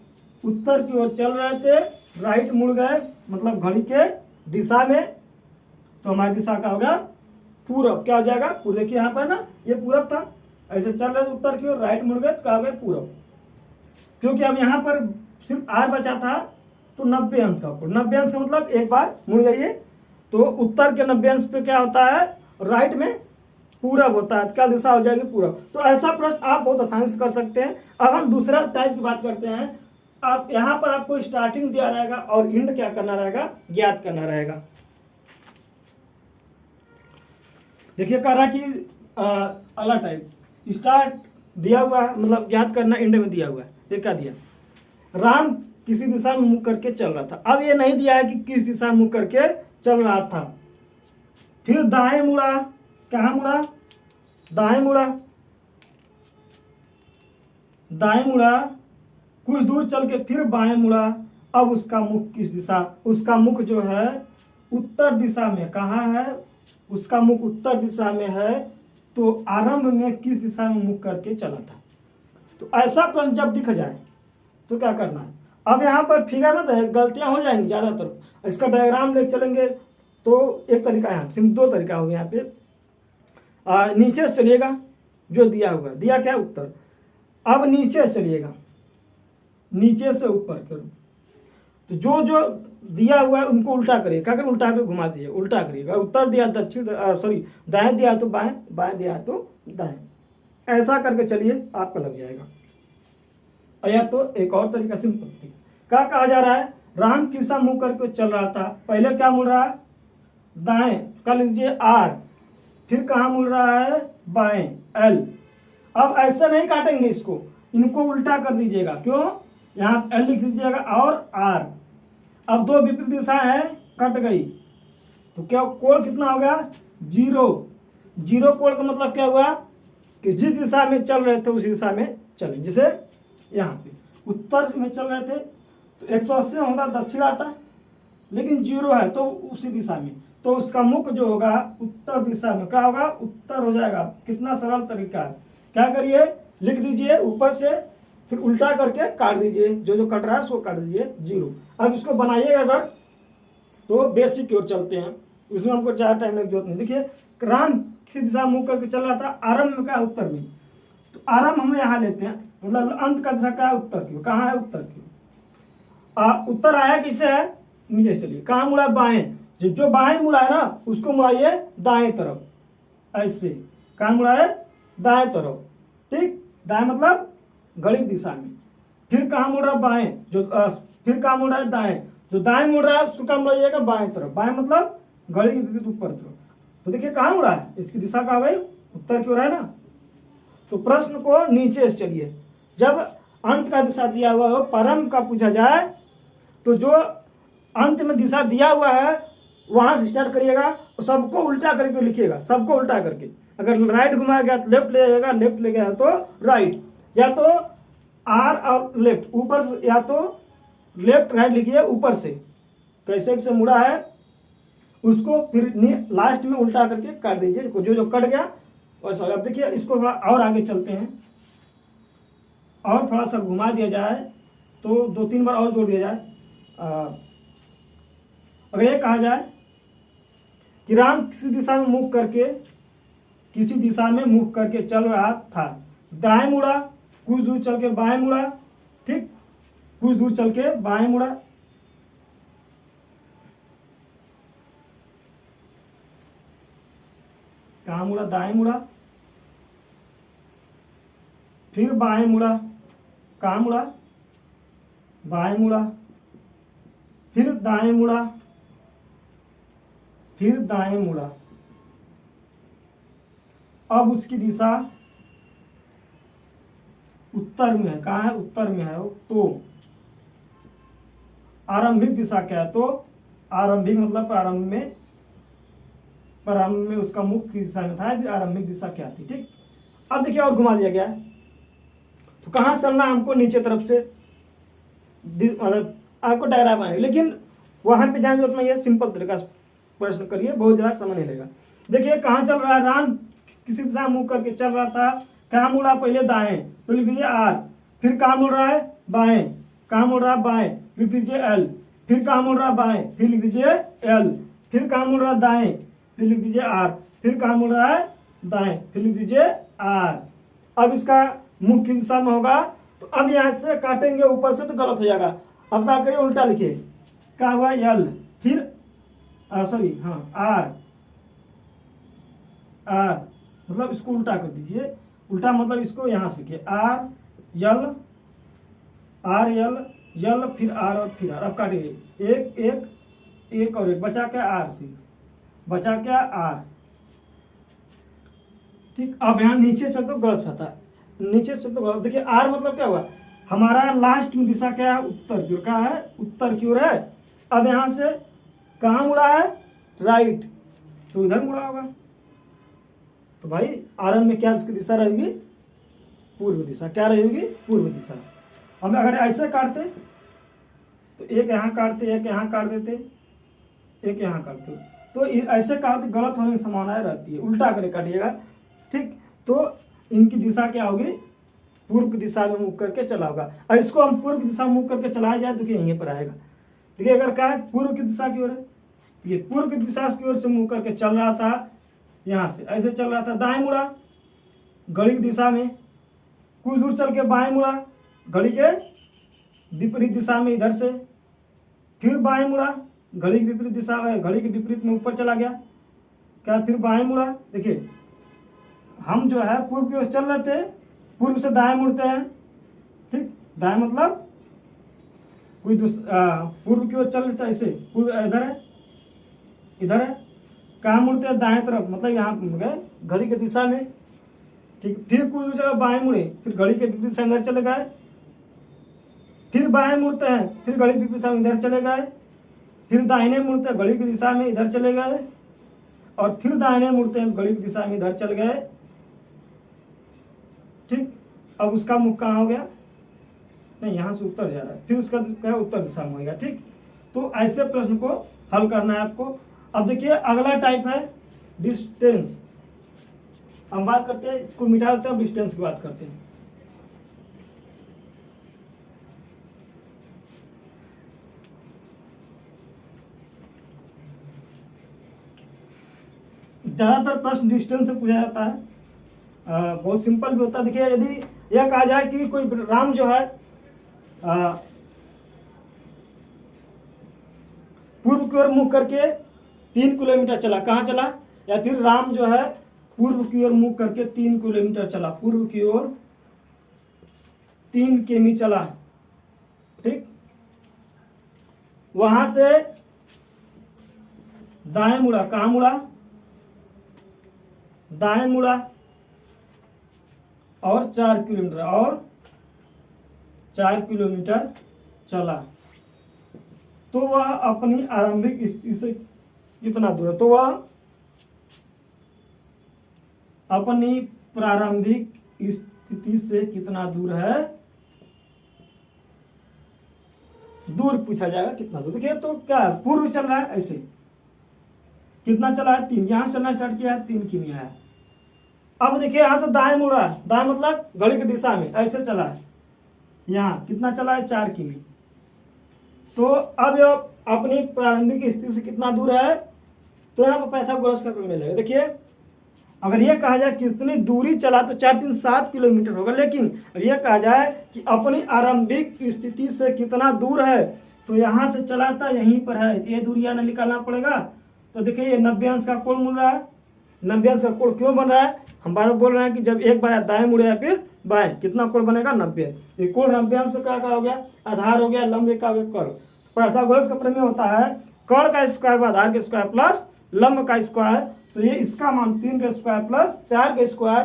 उत्तर की ओर चल रहे थे, राइट मुड़ गए, मतलब घड़ी के दिशा में, तो हमारी दिशा क्या होगा, पूरब, क्या हो जाएगा, पूरब। देखिए यहाँ पर ना ये पूरब था, ऐसे चल रहे थे उत्तर की ओर, राइट मुड़ गए तो क्या हो गया, पूरब। क्योंकि अब यहाँ पर सिर्फ आर बचा था तो 90 अंश का कोण, 90 अंश का मतलब एक बार मुड़ जाइए, तो उत्तर के 90 अंश पे क्या होता है, राइट में पूरब होता है, क्या दिशा हो जाएगी, पूरब। तो ऐसा प्रश्न आप बहुत आसानी से कर सकते हैं। अब हम दूसरा टाइप की बात करते हैं, आप यहाँ पर आपको स्टार्टिंग दिया रहेगा और एंड क्या करना रहेगा, ज्ञात करना रहेगा। देखिए कह रहा कि अलग टाइप, स्टार्ट दिया हुआ है, मतलब ज्ञात करना एंड में दिया हुआ है। ये क्या दिया, राम किसी दिशा में मुख करके चल रहा था, अब ये नहीं दिया है कि किस दिशा में मुख करके चल रहा था। फिर दाएं मुड़ा, कहाँ मुड़ा, दाएं मुड़ा, दाएं मुड़ा, कुछ दूर चल के फिर बाएं मुड़ा। अब उसका मुख किस दिशा, उसका मुख जो है उत्तर दिशा में, कहाँ है, उसका मुख उत्तर दिशा में है तो आरंभ में किस दिशा में मुख करके चला था। तो ऐसा प्रश्न जब दिख जाए तो क्या करना है। अब यहाँ पर फिगर मत है, गलतियां हो जाएंगी ज़्यादातर। इसका डायग्राम ले चलेंगे तो एक तरीका यहाँ सिर्फ 2 तरीका हो गया यहाँ पे। नीचे से चलिएगा, जो दिया हुआ दिया क्या उत्तर। अब नीचे से चलिएगा, नीचे से ऊपर करो, तो जो जो दिया हुआ है उनको उल्टा करिए। क्या करें, उल्टा कर घुमा दीजिए, उल्टा करिएगा। उत्तर दिया दक्षिण, सॉरी दाएं दिया तो बाएं, बाएं दिया तो दाएं, ऐसा करके चलिए, आपका लग जाएगा। या तो एक और तरीका सिंपल तरीका, क्या कहा जा रहा है, राम किसा मुंह करके चल रहा था, पहले क्या मुड़ रहा है, दाएं, कर लीजिए आर, फिर कहाँ मुड़ रहा है, बाएं, एल। अब ऐसे नहीं काटेंगे इसको, इनको उल्टा कर दीजिएगा। क्यों, यहाँ एल लिख दीजिएगा और आर। अब 2 विपरीत दिशा है, कट गई, तो क्या कोण कितना हो गया, 0। 0 कोण का मतलब क्या हुआ कि जिस दिशा में चल रहे थे उसी दिशा में चले। जैसे यहाँ पे उत्तर में चल रहे थे तो 180 होता, दक्षिण आता, लेकिन 0 है तो उसी दिशा में, तो उसका मुख जो होगा उत्तर दिशा में क्या होगा, उत्तर हो जाएगा। कितना सरल तरीका है। क्या करिए, लिख दीजिए ऊपर से, फिर उल्टा करके काट दीजिए, जो जो कट रहा है उसको काट दीजिए 0। अब इसको बनाइएगा अगर तो बेसिक की ओर चलते हैं, इसमें हमको ज़्यादा टाइम की जरूरत नहीं। देखिए राम किसी दिशा मुँह करके चल रहा था, आरंभ का उत्तर में, तो आरंभ हम यहाँ लेते हैं, मतलब अंत का दिशा क्या है, उत्तर की ओर। कहाँ है, उत्तर की ओर। उत्तर आया किसे है, नीचे चलिए, कहाँ मुड़ा, बाएं। जो बाएं मुड़ा है ना उसको मुड़ाइए दाएं तरफ, ऐसे। कहाँ मुड़ा है, दाएं तरफ, ठीक, दाएं मतलब घड़ी की दिशा में। फिर कहाँ मुड़ रहा है, बाएं, फिर कहाँ मुड़ रहा है, दाएं। जो दाएं मुड़ रहा है उसको कहाँ मुड़ाइएगा, बाएं तरफ, बाएं मतलब घड़ी की विपरीत ऊपर तरफ। तो देखिए कहाँ मुड़ा है, इसकी दिशा कहाँ गई, उत्तर की ओर है ना। तो प्रश्न को नीचे से चलिए, जब अंत का दिशा दिया हुआ हो, प्रारंभ का पूछा जाए, तो जो अंत में दिशा दिया हुआ है वहां से स्टार्ट करिएगा और सबको उल्टा करके लिखिएगा, सबको उल्टा करके। अगर राइट घुमाया गया तो लेफ्ट ले जाएगा, लेफ्ट ले गया तो राइट, या तो आर और लेफ्ट ऊपर से, या तो लेफ्ट राइट लिखिए ऊपर से, कैसे से मुड़ा है उसको फिर लास्ट में उल्टा करके काट दीजिए, जो जो कट गया वैसा। अब देखिए इसको थोड़ा और आगे चलते हैं, और थोड़ा सा घुमा दिया जाए तो 2-3 बार और जोड़ दिया जाए। अगर ये कहा जाए कि राम किसी दिशा में मुख करके, किसी दिशा में मुख करके चल रहा था, दाएं मुड़ा, कुछ दूर चल के बाएं मुड़ा, ठीक, कुछ दूर चल के बाएं मुड़ा, कहाँ मुड़ा, दाएं मुड़ा, फिर बाएं मुड़ा, कहाँ मुड़ा, बाएं मुड़ा, फिर दाएं मुड़ा, फिर दाएं मुड़ा। अब उसकी दिशा उत्तर में है, कहाँ है, उत्तर में है। तो आरंभिक दिशा क्या है, तो आरंभिक मतलब प्रारंभ में उसका मुख की दिशा में था, फिर आरंभिक दिशा क्या थी, ठीक। अब देखिए और घुमा दिया गया है, तो कहाँ चलना हमको, नीचे तरफ से, मतलब आपको डायग्राम आएगा, लेकिन वहां पे जाने की जरूरत नहीं है, सिंपल तरीका प्रश्न करिए, बहुत ज़्यादा समय नहीं लगेगा। देखिए कहाँ चल रहा है, राम किसी दिशा मुँह करके चल रहा था, कहाँ मुड़ा, पहले दाएं, तो लिख दीजिए आर, फिर कहाँ मुड़ रहा है, बाएं, कहाँ मुड़ रहा है, बाएं, लिख दीजिए एल, फिर कहाँ मुड़ रहा है, बाएं, फिर लिख दीजिए एल, फिर कहाँ मुड़ रहा है, दाएं, फिर लिख दीजिए आर, फिर कहाँ मुड़ रहा है, दाएं, फिर लिख दीजिए आर। अब इसका मुख की दिशा में होगा, तो अब यहाँ से काटेंगे ऊपर से तो गलत हो जाएगा। अब क्या करिए, उल्टा लिखिए, क्या हुआ, यल, फिर सॉरी हाँ आर, आर मतलब इसको उल्टा कर दीजिए, उल्टा मतलब इसको यहाँ से लिखिए, आर यल, आर यल, यल, फिर आर और फिर आर। अब काटिए, एक एक एक और एक, बचा क्या, आर से, बचा क्या, आर, ठीक। अब यहाँ नीचे से तो गलत था, नीचे से तो गलत। देखिए आर मतलब क्या हुआ, हमारा लास्ट में दिशा क्या है, उत्तर की ओर, क्या है, उत्तर की ओर है। अब यहाँ से कहाँ मुड़ा है, राइट, तो इधर मुड़ा होगा, तो भाई आरंभ में क्या इसकी दिशा रहेगी, पूर्व दिशा, क्या रहेगी, पूर्व दिशा। हम अगर ऐसे काटते तो एक यहाँ काटते, एक यहाँ काट देते, एक यहाँ काटते, तो ऐसे कहा तो गलत होने की संभावना रहती है, उल्टा करके काटिएगा। ठीक, तो इनकी दिशा क्या होगी, पूर्व की दिशा में मुख करके चला होगा। और इसको हम पूर्व की दिशा में मुख करके चलाया जाए तो यहीं पर आएगा। देखिए अगर क्या है पूर्व की दिशा की ओर है, ये पूर्व की दिशा की ओर से मुंह करके चल रहा था, यहाँ से ऐसे चल रहा था, दाएं मुड़ा घड़ी की दिशा में, कुछ दूर चल के बाएं मुड़ा घड़ी के विपरीत दिशा में इधर से, फिर बाएं मुड़ा घड़ी की विपरीत दिशा में, घड़ी के विपरीत में ऊपर चला गया क्या, फिर बाएं मुड़ा। देखिए हम जो है पूर्व की ओर चल रहे थे, पूर्व से दाएं मुड़ते हैं। ठीक, दाएं मतलब कोई पूर्व की ओर चल रहे थे, ऐसे पूर्व इधर है, इधर है, कहाँ मुड़ते हैं, दाएं तरफ, मतलब यहाँ गए घड़ी की दिशा में। ठीक, फिर कुछ जगह बाएं मुड़े, फिर घड़ी के विपरीत से अंदर चले गए, फिर बाएं मुड़ते हैं, फिर घड़ी की विपरीत से इधर चले गए, फिर दाहिने मुड़ते हैं घड़ी की दिशा में इधर चले गए, और फिर दाहिने मुड़ते हैं घड़ी की दिशा में इधर चल गए। ठीक, अब उसका मुख कहाँ हो गया, नहीं यहाँ से उत्तर जा रहा है, फिर उसका क्या उत्तर दिशा में होगा। ठीक, तो ऐसे प्रश्न को हल करना है आपको। अब देखिए अगला टाइप है डिस्टेंस। हम बात करते हैं, इसको मिटा देते हैं, डिस्टेंस की बात करते हैं। ज्यादातर प्रश्न डिस्टेंस से पूछा जाता है, बहुत सिंपल भी होता है। देखिए यदि यह कहा जाए कि कोई राम जो है पूर्व की ओर मुख करके 3 किलोमीटर चला, कहाँ चला, या फिर राम जो है पूर्व की ओर मुख करके 3 किलोमीटर चला, पूर्व की ओर 3 किमी चला। ठीक, वहां से दाएं मुड़ा, कहाँ मुड़ा, दाएं मुड़ा और 4 किलोमीटर, और 4 किलोमीटर चला, तो वह अपनी आरंभिक स्थिति से कितना दूर है, तो वह अपनी प्रारंभिक स्थिति से कितना दूर है, दूर पूछा जाएगा कितना दूर। देखिए तो क्या है, पूर्व चल रहा है, ऐसे कितना चला है 3, यहां चलना स्टार्ट किया है 3 किमी है। अब देखिए यहां से दाएं मुड़ा, दाएं मतलब घड़ी की दिशा में ऐसे चला है, यहाँ कितना चला है 4 किमी। तो अब यह अपनी प्रारंभिक स्थिति से कितना दूर है, तो यहाँ पर पाइथागोरस का प्रमेय लगेगा। देखिए अगर यह कहा जाए कितनी दूरी चला तो 4 3 7 किलोमीटर होगा, लेकिन अगर यह कहा जाए कि अपनी आरंभिक स्थिति से कितना दूर है, तो यहाँ से चला था यहीं पर है, ये दूरी यहाँ निकालना पड़ेगा। तो देखिए ये 90 अंश का कोण मिल रहा है, 90 अंश का कोण क्यों बन रहा है, हम बार बोल रहे हैं कि जब एक बार दाएं मुड़े या फिर बाएं, कितना कोण बनेगा 90। ये कोण 90 अंश का हो गया, आधार हो गया, लंब का हो गया कर्ण। पाइथागोरस का प्रमेय होता है कर्ण का स्क्वायर आधार के स्क्वायर प्लस लंब का स्क्वायर, तो ये इसका मान 3 का स्क्वायर प्लस 4 का स्क्वायर,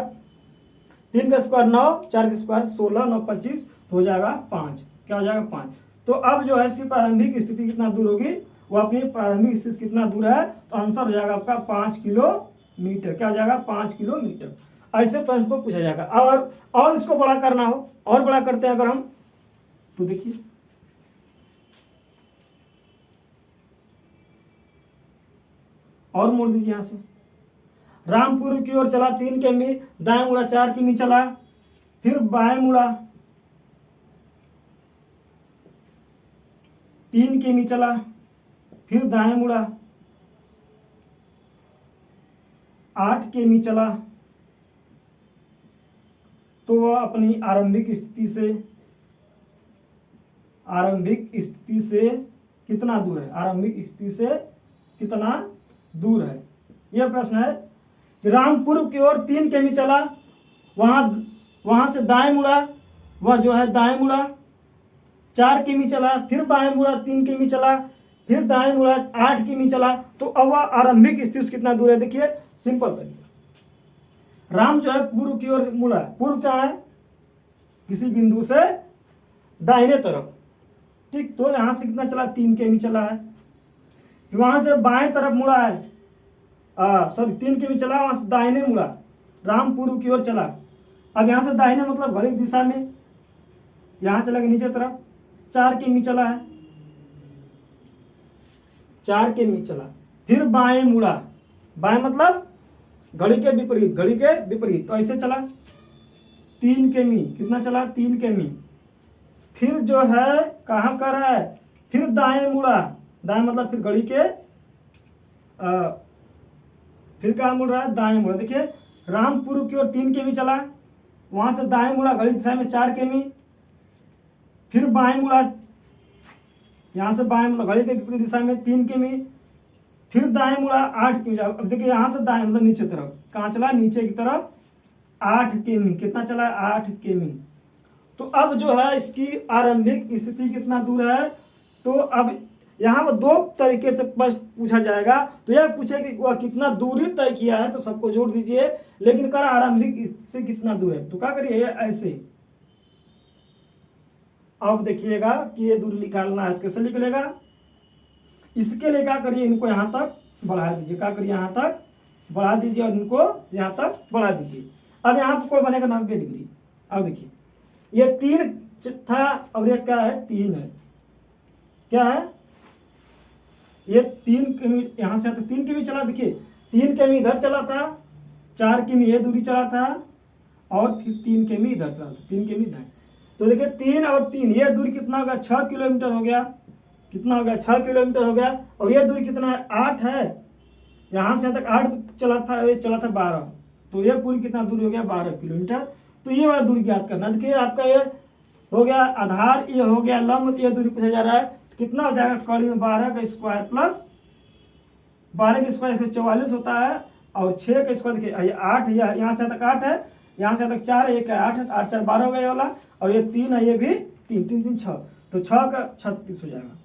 3 का स्क्वायर 9, 4 का स्क्वायर 16, 9 25, हो जाएगा 5, क्या हो जाएगा 5। तो अब जो है इसकी प्रारंभिक स्थिति कितना दूर होगी, वो अपनी प्रारंभिक स्थिति कितना दूर है, तो आंसर हो जाएगा आपका 5 किलोमीटर, क्या हो जाएगा 5 किलोमीटर। ऐसे प्रश्न को पूछा जाएगा। और इसको बड़ा करना हो, और बड़ा करते हैं अगर हम, तो देखिए और मोड़ दीजिए यहां से, राम पूर्व की ओर चला 3 किमी, दाएं मुड़ा 4 किमी चला, फिर बाएं मुड़ा 3 किमी चला, फिर दाएं मुड़ा 8 किमी चला, तो वह अपनी आरंभिक स्थिति से कितना दूर है, आरंभिक स्थिति से कितना दूर है। यह प्रश्न है कि राम पूर्व की ओर 3 किमी चला, वहां से दाएं मुड़ा, वह जो है दाएं मुड़ा 4 किमी चला, फिर बाएं मुड़ा 3 किमी चला, फिर दाएं मुड़ा 8 किमी चला, तो अब वह आरंभिक स्थिति से कितना दूर है। देखिए सिंपल तरीका, राम जो है पूर्व की ओर मुड़ा, पूर्व क्या है किसी बिंदु से दाहिने तरफ, ठीक, तो यहां से कितना चला 3 किमी चला है, वहां से बाएं तरफ मुड़ा है, सॉरी 3 किमी चला, वहां से दाहिने मुड़ा, राम पूर्व की ओर चला। अब यहां से दाहिने मतलब घड़ी की दिशा में, यहां चला गया नीचे तरफ, 4 किमी चला है, 4 किमी चला, फिर बाएं मुड़ा, बाएं मतलब घड़ी के विपरीत, घड़ी के विपरीत, तो ऐसे चला 3 किमी, कितना चला 3 किमी। फिर जो है कहाँ कर रहा है, फिर दाएं मुड़ा, दाएं मतलब फिर घड़ी के फिर कहाँ मुड़ रहा है, दाएं मुड़ा। देखिए रामपुर की ओर 3 किमी चला, वहां से दाएं मुड़ा घड़ी दिशा में 4 किमी, फिर बाएं मुड़ा, यहाँ से बाएं मुड़ा घड़ी के विपरीत दिशा में 3 किमी, फिर दाएं मुड़ा 8 किमी। अब देखिए यहाँ से दाएं मतलब नीचे तरफ, कहाँ चला, नीचे की तरफ 8 किमी, कितना चला 8 किमी। तो अब जो है इसकी आरंभिक स्थिति कितना दूर है, तो अब यहाँ पर 2 तरीके से प्रश्न पूछा जाएगा। तो यह पूछे कि वह कितना दूरी तय किया है, तो सबको जोड़ दीजिए, लेकिन कर आरंभिक से कितना दूर है, तो क्या करिए ऐसे। अब देखिएगा कि ये दूरी निकालना है, कैसे निकलेगा, इसके लिए क्या करिए, इनको यहाँ तक बढ़ा दीजिए, क्या करिए यहाँ तक बढ़ा दीजिए और इनको यहाँ तक बढ़ा दीजिए। अब यहाँ पर कोण बनेगा 90 डिग्री। अब देखिए ये 3 था और ये क्या है 3 है, क्या है ये 3 किमी, यहाँ से 3 किमी चला। देखिए 3 किमी इधर चला था, 4 किमी ये दूरी चला था, और फिर 3 किमी इधर चला था, 3 किमी इधर। तो देखिए 3 और 3 ये दूरी कितना होगा, 6 किलोमीटर हो गया, कितना हो गया 6 किलोमीटर हो गया। और ये दूरी कितना है 8 है, यहाँ से तक 8 चला था, ये चला था 12, तो ये पूरी कितना दूरी हो गया 12 किलोमीटर। तो ये वाला दूरी ज्ञात करना। देखिए आपका ये हो गया आधार, ये हो गया लंब, ये दूरी पूछा जा रहा है, तो कितना हो जाएगा कड़ी में 12 का स्क्वायर प्लस 12 का स्क्वायर 144 होता है, और 6 का स्क्वायर देखिए 8, यहाँ से तक 8 है, यहाँ से तक 4 है, 1 है 8 है, 8 4 12 हो गया ये वाला, और ये 3 है, ये भी 3 3 3 6, तो 6 का 36 हो जाएगा।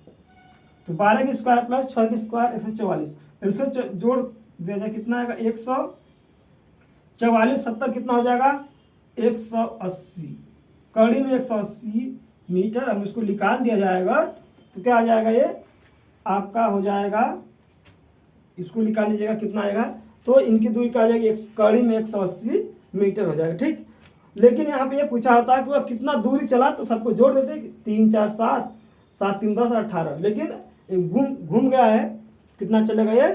तो 12 की स्क्वायर प्लस 6 की स्क्वायर 144, इससे जोड़ दिया जाए कितना आएगा 144, 70 कितना हो जाएगा 180, कड़ी में 180 मीटर। अब इसको निकाल दिया जाएगा तो क्या आ जाएगा, ये आपका हो जाएगा, इसको निकाल लीजिएगा कितना आएगा, तो इनकी दूरी क्या आ जाएगी, कड़ी में 180 मीटर हो जाएगा, ठीक। लेकिन यहाँ पे ये पूछा होता है कि वह कितना दूरी चला, तो सबको जोड़ देते 3 4 7 7 3 10 18, लेकिन घूम गया है, कितना चलेगा ये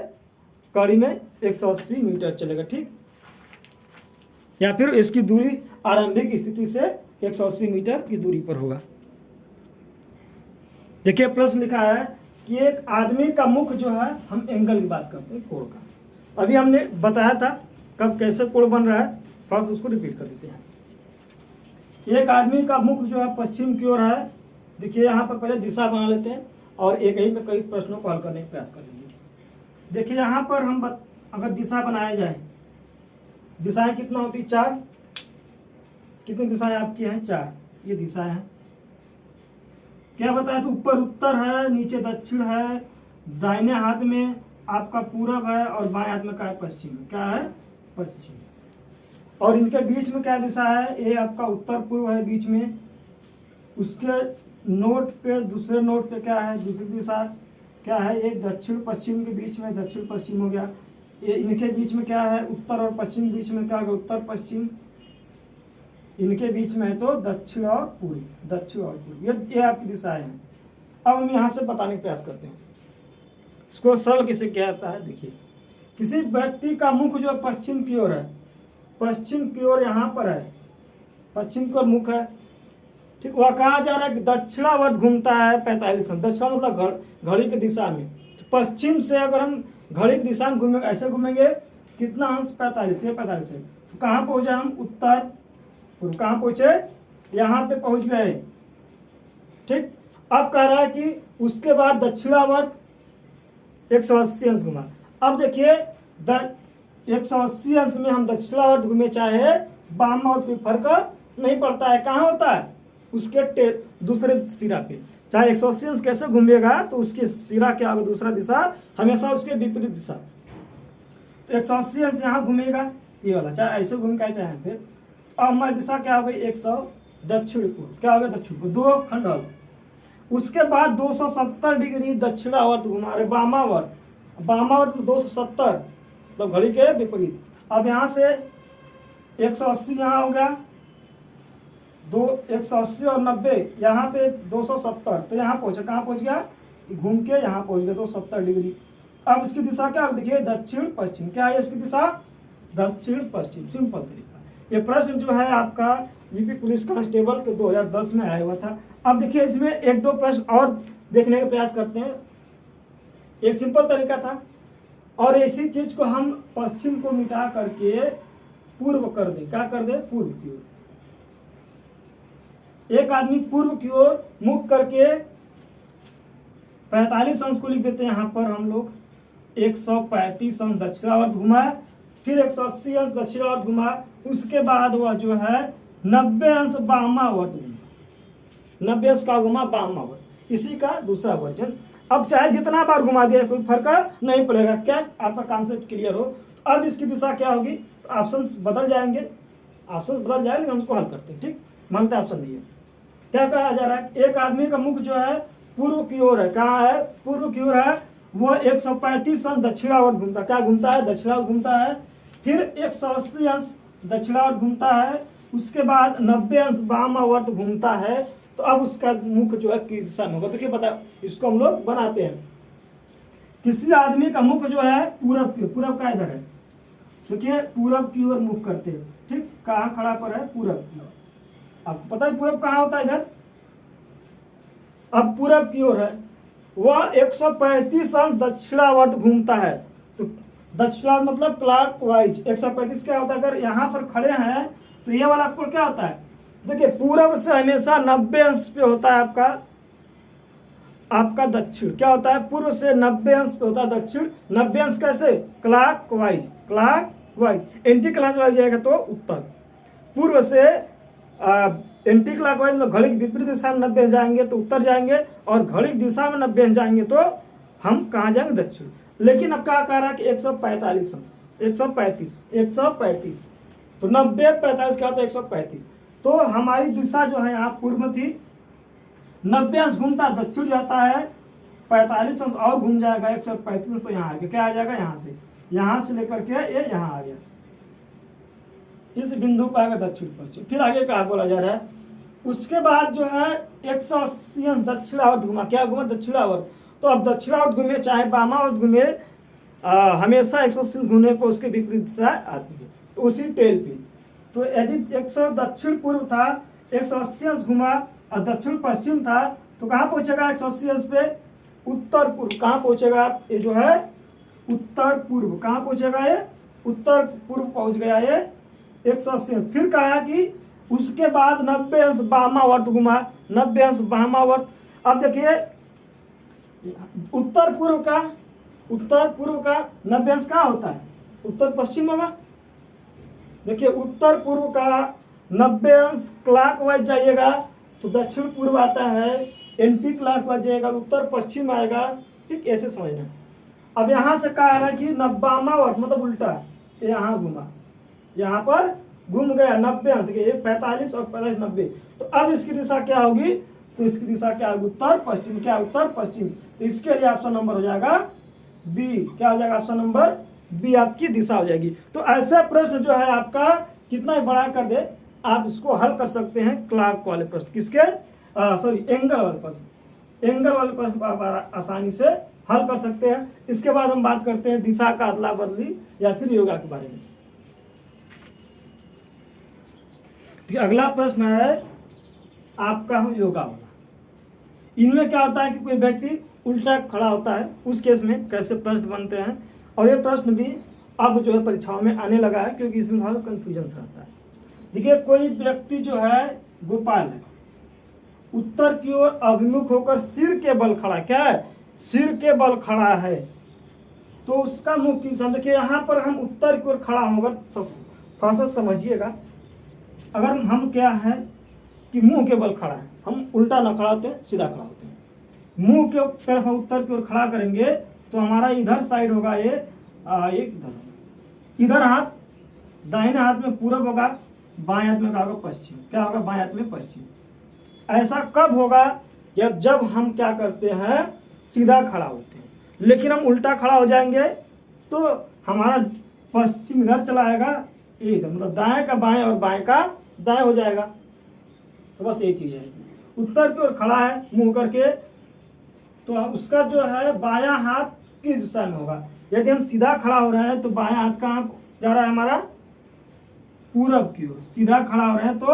कड़ी में 180 मीटर चलेगा, ठीक। या फिर इसकी दूरी आरंभिक स्थिति से 180 मीटर की दूरी पर होगा। देखिए प्रश्न लिखा है कि एक आदमी का मुख जो है, हम एंगल की बात करते हैं कोण का, अभी हमने बताया था कब कैसे कोण बन रहा है, फर्स्ट उसको रिपीट कर देते हैं। एक आदमी का मुख जो है पश्चिम की ओर है। देखिए यहाँ पर पहले दिशा बना लेते हैं और एक ही में कई प्रश्नों को हल करने का प्रयास करेंगे। देखिए यहाँ पर हम अगर दिशा बनाया जाए, दिशाएं कितना होती है 4, कितनी दिशाएं आपकी हैं 4, ये दिशाएं हैं। क्या बताया तो ऊपर उत्तर है, नीचे दक्षिण है, दाहिने हाथ में आपका पूरब है और बाएं हाथ में क्या है पश्चिम, क्या है पश्चिम। और इनके बीच में क्या दिशा है, ये आपका उत्तर पूर्व है बीच में, उसके नोट पे दूसरे नोट पे क्या है दूसरी दिशा क्या है, एक दक्षिण पश्चिम के बीच में दक्षिण पश्चिम हो गया। ये इनके बीच में क्या है उत्तर और पश्चिम, बीच में क्या होगा उत्तर पश्चिम, इनके बीच में है तो दक्षिण और पूर्व, दक्षिण और पूर्व, ये आपकी दिशाएं हैं। अब हम यहाँ से बताने का प्रयास करते हैं, इसको सरल किसे क्या आता है। देखिए किसी व्यक्ति का मुख जो पश्चिम की ओर है, पश्चिम की ओर यहाँ पर है, पश्चिम की ओर मुख है, ठीक। वह कहाँ जा रहा है, दक्षिणावर्त घूमता है 45 अंश, दक्षिण मतलब घड़ी की दिशा में। तो पश्चिम से अगर हम घड़ी की दिशा में घूमेंगे, ऐसे घूमेंगे कितना अंश 45, ये 45 है। तो कहाँ पहुँचे हम उत्तर पूर्व, कहाँ पहुँचे यहाँ पे पहुँच गए, ठीक। अब कह रहा है कि उसके बाद दक्षिणावर्त 180 अंश घुमा। अब देखिए 180 अंश में हम दक्षिणावर्त घूमे चाहे वामावर्त, कोई फर्क नहीं पड़ता है, कहाँ होता है उसके दूसरे सिरा पे, चाहे 180 अंश कैसे घूमेगा तो उसके सिरा क्या होगा दूसरा दिशा, हमेशा उसके विपरीत दिशा। तो 180 अंश यहाँ घूमेगा ये वाला, चाहे ऐसे घूम का चाहे फिर। अब हमारी दिशा क्या हो गई 100 दक्षिण पूर्व, क्या हो गया दक्षिण पूर्व, 2 खंड हो। उसके बाद 270 डिग्री दक्षिणावर्त घुमा रहे, वामावर्त, वामावर्त में 270 मतलब घड़ी के विपरीत। अब यहाँ से 180 यहाँ हो गया, 180 और 90 यहाँ पे 270, तो यहाँ पहुँचा, कहाँ पहुँच गया घूम के यहाँ पहुँच गया 270 डिग्री। अब इसकी दिशा क्या देखिए, दक्षिण पश्चिम। क्या है इसकी दिशा? दक्षिण पश्चिम। सिंपल तरीका। ये प्रश्न जो है आपका यूपी पुलिस कांस्टेबल के 2010 में आया हुआ था। अब देखिए इसमें एक दो प्रश्न और देखने का प्रयास करते हैं। एक सिंपल तरीका था और इसी चीज को हम पश्चिम को मिटा करके पूर्व कर दे। क्या कर दे? पूर्व की ओर। एक आदमी पूर्व की ओर मुख करके 45 अंश को लिख देते हैं। यहाँ पर हम लोग 135 अंश दक्षिणावर्त घुमा, फिर 180 अंश दक्षिणावर्त घुमा, उसके बाद वह जो है 90 अंश वामावर्त घुमा। 90 अंश का घुमा वामावर्त। इसी का दूसरा वर्जन। अब चाहे जितना बार घुमा दिया कोई फर्क नहीं पड़ेगा। क्या आपका कॉन्सेप्ट क्लियर हो? अब इसकी दिशा क्या होगी? तो ऑप्शंस बदल जाएंगे, लेकिन हम उसको हल करते हैं। ठीक, मानते ऑप्शन नहीं है। क्या कहा जा रहा है? एक आदमी का मुख जो है पूर्व की ओर है। कहाँ है? पूर्व की ओर है। वो 135 अंश दक्षिणावर्त घूमता। क्या घूमता है? दक्षिणावर्त घूमता है। फिर 180 अंश दक्षिणावर्त घूमता है। उसके बाद 90 अंश वामावर्त घूमता है। तो अब उसका मुख जो है किस दिशा में होगा? देखिए बता, इसको हम लोग बनाते हैं। किसी आदमी का मुख जो है पूरब की, पूरब का इधर है, देखिए पूरब की ओर मुख करते हैं। ठीक, कहाँ खड़ा पर है? पूरब की ओर। आपको पता है पूरब कहाँ होता है? इधर। अब पूरब की ओर है, वह 135 अंश दक्षिणावर्त घूमता है। तो दक्षिणावर्त मतलब क्लॉकवाइज। 135 क्या होता है? अगर यहाँ पर खड़े हैं तो ये वाला कोण क्या होता है? देखिए पूरब से हमेशा 90 अंश पे होता है आपका दक्षिण। क्या होता है? पूर्व से 90 अंश पे होता है दक्षिण। 90 अंश कैसे? क्लॉकवाइज। एंटी क्लॉकवाइज जाएगा तो उत्तर। पूर्व से एंटी क्लॉकवाइज मतलब घड़ी की विपरीत दिशा में 90 अंश जाएंगे तो उत्तर जाएंगे, और घड़ी की दिशा में 90 अंश जाएंगे तो हम कहाँ जाएंगे? दक्षिण। लेकिन अब क्या कह रहा है कि 145 अंश, 135 तो 90 45 क्या होता है? 135। तो हमारी दिशा जो है यहाँ पूर्व थी, 90 अंश घूमता दक्षिण जाता है, 45 अंश और घूम जाएगा 135। तो यहाँ आ गया। क्या आ जाएगा? यहाँ से लेकर के ये यहाँ आ गया। इस बिंदु पर आएगा दक्षिण पश्चिम। फिर आगे क्या बोला जा रहा है? उसके बाद जो है 180 अंश दक्षिणावर्त घुमा। क्या घुमा? दक्षिणावर्त। तो अब दक्षिणावर्त घूमे चाहे वामावर्त घूमे, हमेशा 180 घूमने पर उसके विपरीत दिशा आती है। तो उसी टेल पे, तो यदि 100 दक्षिण पूर्व था, 180 अंश घुमा और दक्षिण पश्चिम था, तो कहाँ पहुंचेगा? 180 अंश पे उत्तर पूर्व। कहाँ पहुंचेगा? ये जो है उत्तर पूर्व। कहाँ पहुंचेगा? ये उत्तर पूर्व पहुंच गया ये 180। फिर कहा कि उसके बाद 90 अंश वामावर्त घुमा, 90 अंश वामावर्त। अब देखिए उत्तर पूर्व का 90 अंश कहाँ होता है? उत्तर पश्चिम होगा। देखिए उत्तर पूर्व का 90 अंश क्लॉकवाइज जाइएगा तो दक्षिण पूर्व आता है, एंटी क्लॉकवाइज जाएगा तो उत्तर पश्चिम आएगा। ठीक, ऐसे समझना। अब यहाँ से कहा है कि 90वां मतलब उल्टा, यहाँ घुमा, यहाँ पर घूम गया 90 अंश के, 45 और 45 90। तो अब इसकी दिशा क्या होगी? तो इसकी दिशा क्या होगी? उत्तर पश्चिम। क्या? उत्तर पश्चिम। तो इसके लिए ऑप्शन नंबर हो जाएगा बी। क्या हो जाएगा? ऑप्शन नंबर बी आपकी दिशा हो जाएगी। तो ऐसा प्रश्न जो है आपका कितना बड़ा कर दे, आप इसको हल कर सकते हैं क्लॉक वाले प्रश्न, किसके एंगल वाले प्रश्न। एंगल वाले प्रश्न को आप आसानी से हल कर सकते हैं। इसके बाद हम बात करते हैं दिशा का अदला बदली या फिर योगा के बारे में। तो अगला प्रश्न है आपका योगा वाला। इनमें क्या होता है कि कोई व्यक्ति उल्टा खड़ा होता है, उस केस में कैसे प्रश्न बनते हैं। और ये प्रश्न भी अब जो है परीक्षाओं में आने लगा है, क्योंकि इसमें थोड़ा कंफ्यूजन रहता है। देखिए कोई व्यक्ति जो है गोपाल है, उत्तर की ओर अभिमुख होकर सिर के बल खड़ा, क्या है? सिर के बल खड़ा है। तो उसका मुख किस, देखिए यहाँ पर हम उत्तर की ओर खड़ा होगा, थोड़ा सा समझिएगा। अगर हम क्या है कि मुंह के बल खड़ा है, हम उल्टा ना खड़ा होते हैं, सीधा खड़ा होते हैं। मुंह के तरफ उत्तर की ओर खड़ा करेंगे तो हमारा इधर साइड होगा ये इधर हाथ, दाहिने हाथ में पूरब होगा, बाएं हाथ में क्या होगा? पश्चिम। क्या होगा? बाएं हाथ में पश्चिम। ऐसा कब होगा? जब हम क्या करते हैं? सीधा खड़ा होते हैं। लेकिन हम उल्टा खड़ा हो जाएंगे तो हमारा पश्चिम इधर चला आएगा, इधर मतलब दाएं का बाएं और बाएं का दाएं हो जाएगा। तो बस यही चीज है। उत्तर की ओर खड़ा है मुंह करके, तो उसका जो है बायां हाथ किस दिशा में होगा। यदि हम सीधा खड़ा हो रहे हैं तो बाएं हाथ कहाँ जा रहा है हमारा, पूरब की ओर। सीधा खड़ा हो रहे हैं तो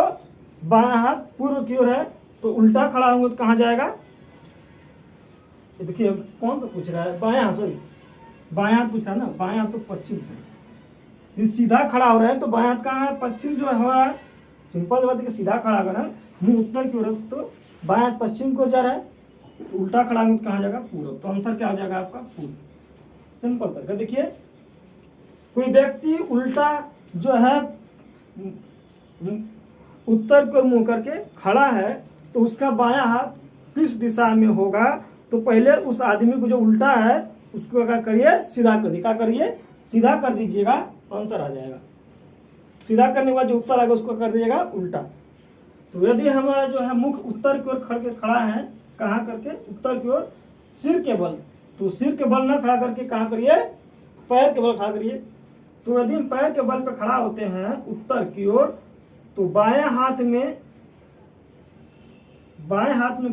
बाएं हाथ पूर्व की ओर है, तो उल्टा खड़ा होंगे तो कहाँ जाएगा, ये देखिए कौन सा पूछ रहा है, बाएं हाथ, सॉरी बाएं हाथ पूछ रहा है ना, बाएं हाथ तो पश्चिम है। सीधा खड़ा हो रहे हैं तो बाएं हाथ कहाँ है, पश्चिम जो हो रहा है। सिंपल बात है कि सीधा खड़ा कर रहे हैं, मुंह उत्तर की ओर है तो बाएं हाथ पश्चिम की ओर जा रहा है, तो उल्टा खड़ा होंगे तो कहाँ जाएगा, पूर्व। तो आंसर क्या हो जाएगा आपका, पूर्व। सिंपल तरीका। देखिए कोई व्यक्ति उल्टा जो है उत्तर को मुंह करके खड़ा है तो उसका बायां हाथ किस दिशा में होगा, तो पहले उस आदमी को जो उल्टा है उसको क्या करिए, सीधा कर दीजिए। क्या करिए, सीधा कर दीजिएगा, आंसर आ जाएगा। सीधा करने के बाद जो उत्तर आएगा उसको कर दीजिएगा उल्टा। तो यदि हमारा जो है मुख उत्तर की ओर खड़ा है, कहाँ करके, उत्तर की ओर, सिर के बल, तो सिर के बल न खड़ा करके कहाँ करिए, पैर के बल खड़ा करिए। तो यदि हम पैर के बल पर खड़ा होते हैं उत्तर की ओर, तो बाएं हाथ में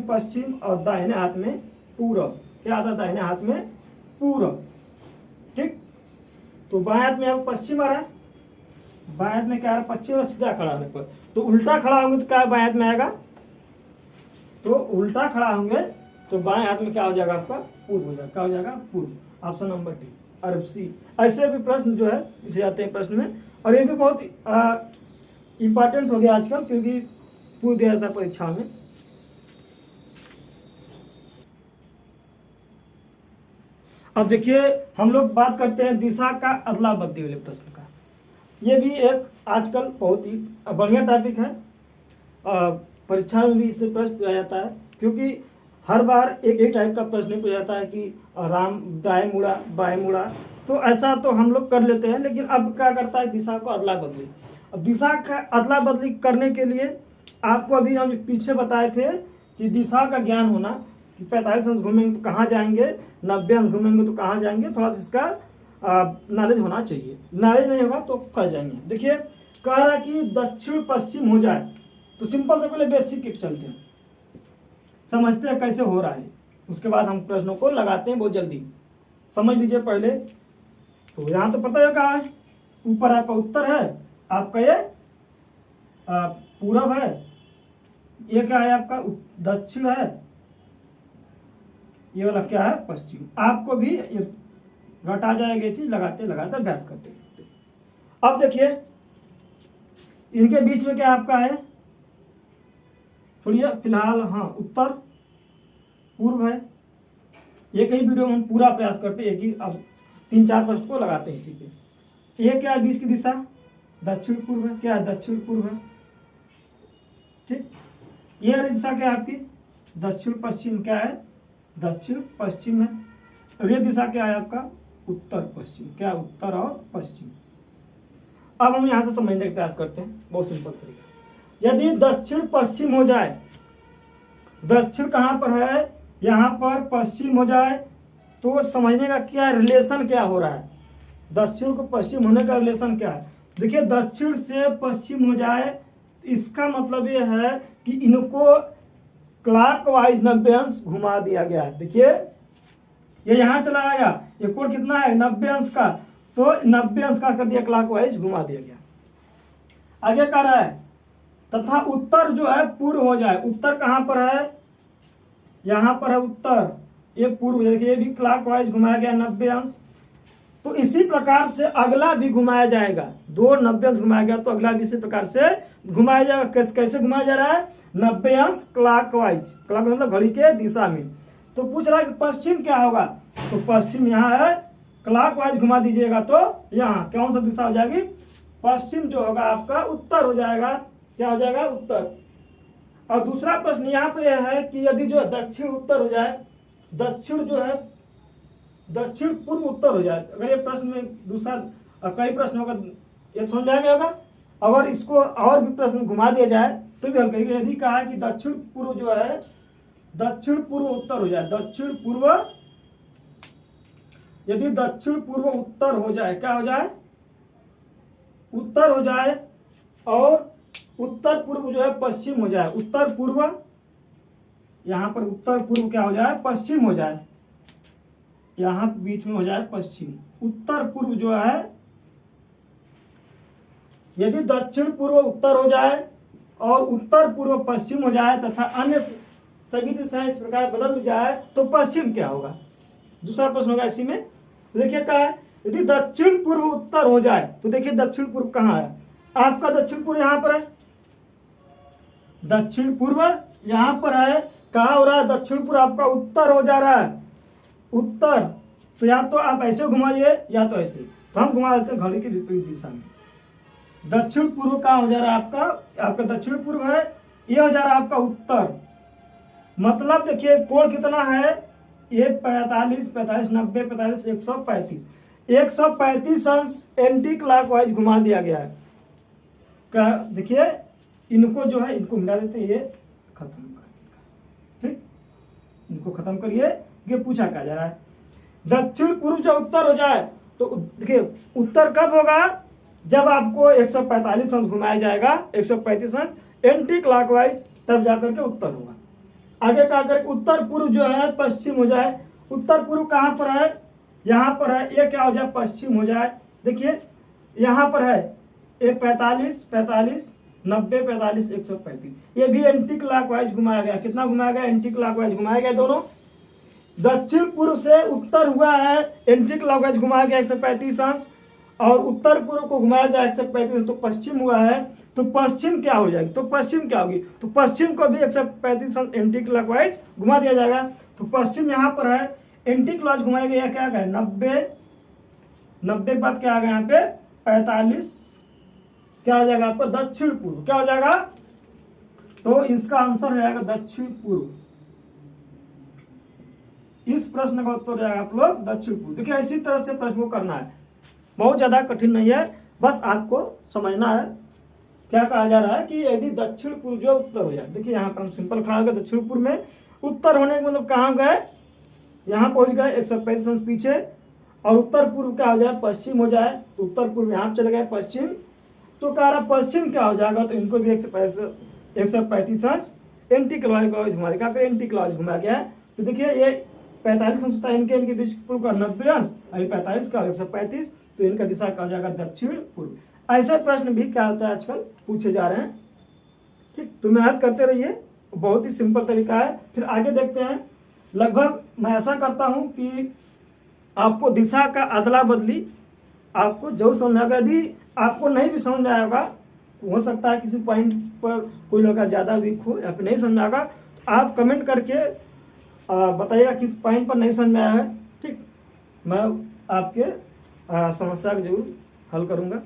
पश्चिम और दाहिने हाथ में पूरब। क्या आता है, दाहिने हाथ में पूरब। ठीक, तो बाएं हाथ में पश्चिम आ रहा है, बाएं हाथ में क्या आ रहा है, पश्चिम, और सीधा खड़ा होने पर तो उल्टा खड़ा होंगे तो क्या बाएं हाथ में आएगा, तो उल्टा खड़ा होंगे तो बाएं हाथ में क्या हो जाएगा आपका, पूर्व हो जाएगा। क्या हो जाएगा, पूर्व। ऑप्शन नंबर डी, अरब सी। ऐसे भी प्रश्न जो है पूछे जाते हैं प्रश्न में, और ये भी बहुत इंपॉर्टेंट हो गया आजकल, क्योंकि पूछ दिया जाता है परीक्षा में। अब देखिए हम लोग बात करते हैं दिशा का अदला बदली वाले प्रश्न का। ये भी एक आजकल बहुत ही बढ़िया टॉपिक है, परीक्षा में भी इससे प्रश्न पूछा जाता है, क्योंकि हर बार एक टाइप का प्रश्न पूछा जाता है कि राम दाएं मुड़ा बाएं मुड़ा, तो ऐसा तो हम लोग कर लेते हैं। लेकिन अब क्या करता है, दिशा को अदला बदली। अब दिशा का अदला बदली करने के लिए आपको अभी हम पीछे बताए थे कि दिशा का ज्ञान होना, कि 45 अंश घूमेंगे तो कहाँ जाएंगे, 90 अंश घूमेंगे तो कहाँ जाएंगे, थोड़ा सा इसका नॉलेज होना चाहिए। नॉलेज नहीं होगा तो फंस जाएंगे। देखिए कह रहा कि दक्षिण पश्चिम हो जाए, तो सिंपल से पहले बेसिक किट चलते हैं, समझते हैं कैसे हो रहा है, उसके बाद हम प्रश्नों को लगाते हैं बहुत जल्दी। समझ लीजिए पहले। तो यहाँ तो पता है कहाँ है, ऊपर आपका उत्तर है, आपका ये पूरब है, ये क्या है आपका दक्षिण है, ये वाला क्या है पश्चिम। आपको भी ये घटा जाएगी चीज, लगाते लगाते अभ्यास करते करते। अब देखिए इनके बीच में क्या आपका है, थोड़ी फिलहाल, हाँ उत्तर पूर्व है। ये कई वीडियो में हम पूरा प्रयास करते हैं, एक ही अब 3-4 प्रश्न को लगाते हैं इसी पे। ये क्या है, बीच की दिशा दक्षिण पूर्व है, क्या है दक्षिण पूर्व है। ठीक, ये वाली दिशा क्या है आपकी दक्षिण पश्चिम, क्या है दक्षिण पश्चिम है। और ये दिशा क्या है आपका उत्तर पश्चिम, क्या उत्तर और पश्चिम। अब हम यहां से समझने का प्रयास करते हैं, बहुत सिंपल तरीका। यदि दक्षिण पश्चिम हो जाए, दक्षिण कहां पर है, यहां पर पश्चिम हो जाए, तो समझने का क्या रिलेशन क्या हो रहा है, दक्षिण को पश्चिम होने का रिलेशन क्या है। देखिए दक्षिण से पश्चिम हो जाए, इसका मतलब ये है कि इनको क्लॉकवाइज 90 अंश घुमा दिया गया है। देखिए ये यहां चला आया, ये कोण कितना है 90 अंश का, तो 90 अंश का कर दिया, क्लॉकवाइज घुमा दिया गया। आगे कह रहा है तथा उत्तर जो है पूर्व हो जाए। उत्तर कहां पर है, यहां पर है उत्तर, ये पूर्व। देखिए ये भी क्लॉकवाइज घुमाया गया 90 अंश। तो इसी प्रकार से अगला भी घुमाया जाएगा, दो 90 अंश घुमाया गया तो अगला भी इसी प्रकार से घुमाया जाएगा। कैसे घुमाया जा रहा है, 90 अंश क्लॉकवाइज, क्लॉक मतलब घड़ी के दिशा में। तो पूछ रहा है कि पश्चिम क्या होगा, तो पश्चिम यहाँ है, क्लॉकवाइज घुमा दीजिएगा तो यहाँ कौन सा दिशा हो जाएगी, पश्चिम जो होगा आपका उत्तर हो जाएगा। क्या हो जाएगा, उत्तर। और दूसरा प्रश्न यहाँ पर यह है कि यदि जो दक्षिण उत्तर हो जाए, दक्षिण जो है दक्षिण पूर्व उत्तर हो जाए। अगर ये प्रश्न में दूसरा कई प्रश्न होगा, ये समझ में आ गया होगा। अगर इसको और भी प्रश्न घुमा दिया जाए तो भी हल करेंगे। यदि कहा कि दक्षिण पूर्व जो है, दक्षिण पूर्व उत्तर हो जाए, दक्षिण पूर्व, यदि दक्षिण पूर्व उत्तर हो जाए, क्या हो जाए, उत्तर हो जाए, और उत्तर पूर्व जो है पश्चिम हो जाए, उत्तर पूर्व, यहां पर उत्तर पूर्व क्या हो जाए, पश्चिम हो जाए, यहाँ बीच में हो जाए पश्चिम। उत्तर पूर्व जो है, यदि दक्षिण पूर्व उत्तर हो जाए और उत्तर पूर्व पश्चिम हो जाए तथा अन्य सभी दिशाएं इस प्रकार बदल जाए तो पश्चिम क्या होगा। दूसरा प्रश्न होगा इसी में। तो देखिए क्या है, यदि दक्षिण पूर्व उत्तर हो जाए तो देखिए दक्षिण पूर्व कहाँ है, आपका दक्षिण पूर्व यहाँ पर है, दक्षिण पूर्व यहाँ पर है। कहाँ हो रहा है, दक्षिण पूर्व आपका उत्तर हो जा रहा है, उत्तर। तो या तो आप ऐसे घुमाइए या तो ऐसे, तो हम घुमा देते हैं घड़ी की विपरीत दिशा में। दक्षिण पूर्व कहाँ हो जा रहा है आपका दक्षिण पूर्व है, ये हो जा रहा है आपका उत्तर। मतलब देखिए कोण कितना है, ये 45, 45, 90, 45, 135, 135 अंश एंटी क्लॉकवाइज घुमा दिया गया है। क्या देखिए, इनको जो है इनको मिला देते हैं, ये खत्म कर, ठीक, इनको खत्म करिए। ये पूछा क्या जा रहा है, दक्षिण पूर्व जब उत्तर हो जाए तो देखिए उत्तर कब होगा, जब आपको 145 अंश घुमाया जाएगा, 135 अंश एंटी क्लॉकवाइज, तब जाकर के उत्तर होगा। आगे क्या कर, उत्तर पूर्व जो है पश्चिम हो जाए। उत्तर पूर्व कहाँ पर है, यहाँ पर है, ये क्या हो जाए पश्चिम हो जाए। देखिए यहाँ पर है ये 45, 45, 90, 45, 135, ये भी एंटी क्लॉकवाइज घुमाया गया। कितना घुमाया गया, एंटी क्लॉकवाइज घुमाया गया दोनों। दक्षिण पूर्व से उत्तर हुआ है, एंटी क्लॉकवाइज घुमाया गया 135 अंश, और उत्तर पूर्व को घुमाया गया 135, तो पश्चिम हुआ है। तो पश्चिम क्या हो जाएगी, तो पश्चिम क्या होगी, तो पश्चिम को भी 135 अंश एंटी क्लॉकवाइज घुमा दिया जाएगा। तो पश्चिम यहाँ पर है, एंटी क्लॉकवाइज घुमाया गया, क्या आ गया 90, 90 के बाद क्या आ गया यहाँ पे 45, क्या हो जाएगा आपका दक्षिण पूर्व, क्या हो जाएगा, तो इसका आंसर हो जाएगा दक्षिण पूर्व। इस प्रश्न का उत्तर जाएगा आप लोग दक्षिण पूर्व। देखिए इसी तरह से प्रश्न को करना है, बहुत ज्यादा कठिन नहीं है, बस आपको समझना है। क्या कहा जा रहा है कि यदि दक्षिण पूर्व जो उत्तर हो जाए, देखिए यहाँ पर हम सिंपल खड़ा हो गए, दक्षिण पूर्व में उत्तर होने के मतलब कहाँ गए, यहाँ पहुंच गए 135 अंश पीछे, और उत्तर पूर्व क्या हो जाए पश्चिम हो जाए, तो उत्तर पूर्व यहाँ चले गए पश्चिम। तो कह रहा पश्चिम क्या हो जाएगा, तो इनको भी 135 अंश एंटी क्लॉकवाइज घुमा देगा, फिर एंटी क्लॉकवाइज घुमा गया है। तो देखिए ये 45 अंश होता है इनके बीच पूर्व का 90 अंश, अभी 45 का 135, तो इनका दिशा कहा जाएगा दक्षिण पूर्व। ऐसे प्रश्न भी क्या होता है आजकल पूछे जा रहे हैं, ठीक, तो मेहनत करते रहिए, बहुत ही सिंपल तरीका है। फिर आगे देखते हैं, लगभग मैं ऐसा करता हूं कि आपको दिशा का अदला बदली आपको जो समझ में आएगा, यदि आपको नहीं भी समझ में आएगा, हो सकता है किसी पॉइंट पर कोई लड़का ज़्यादा वीक हो या फिर नहीं समझ में आएगा, तो आप कमेंट करके बताइएगा किस पॉइंट पर नहीं समझ में आया है, ठीक, मैं आपके समस्या को जरूर हल करूंगा।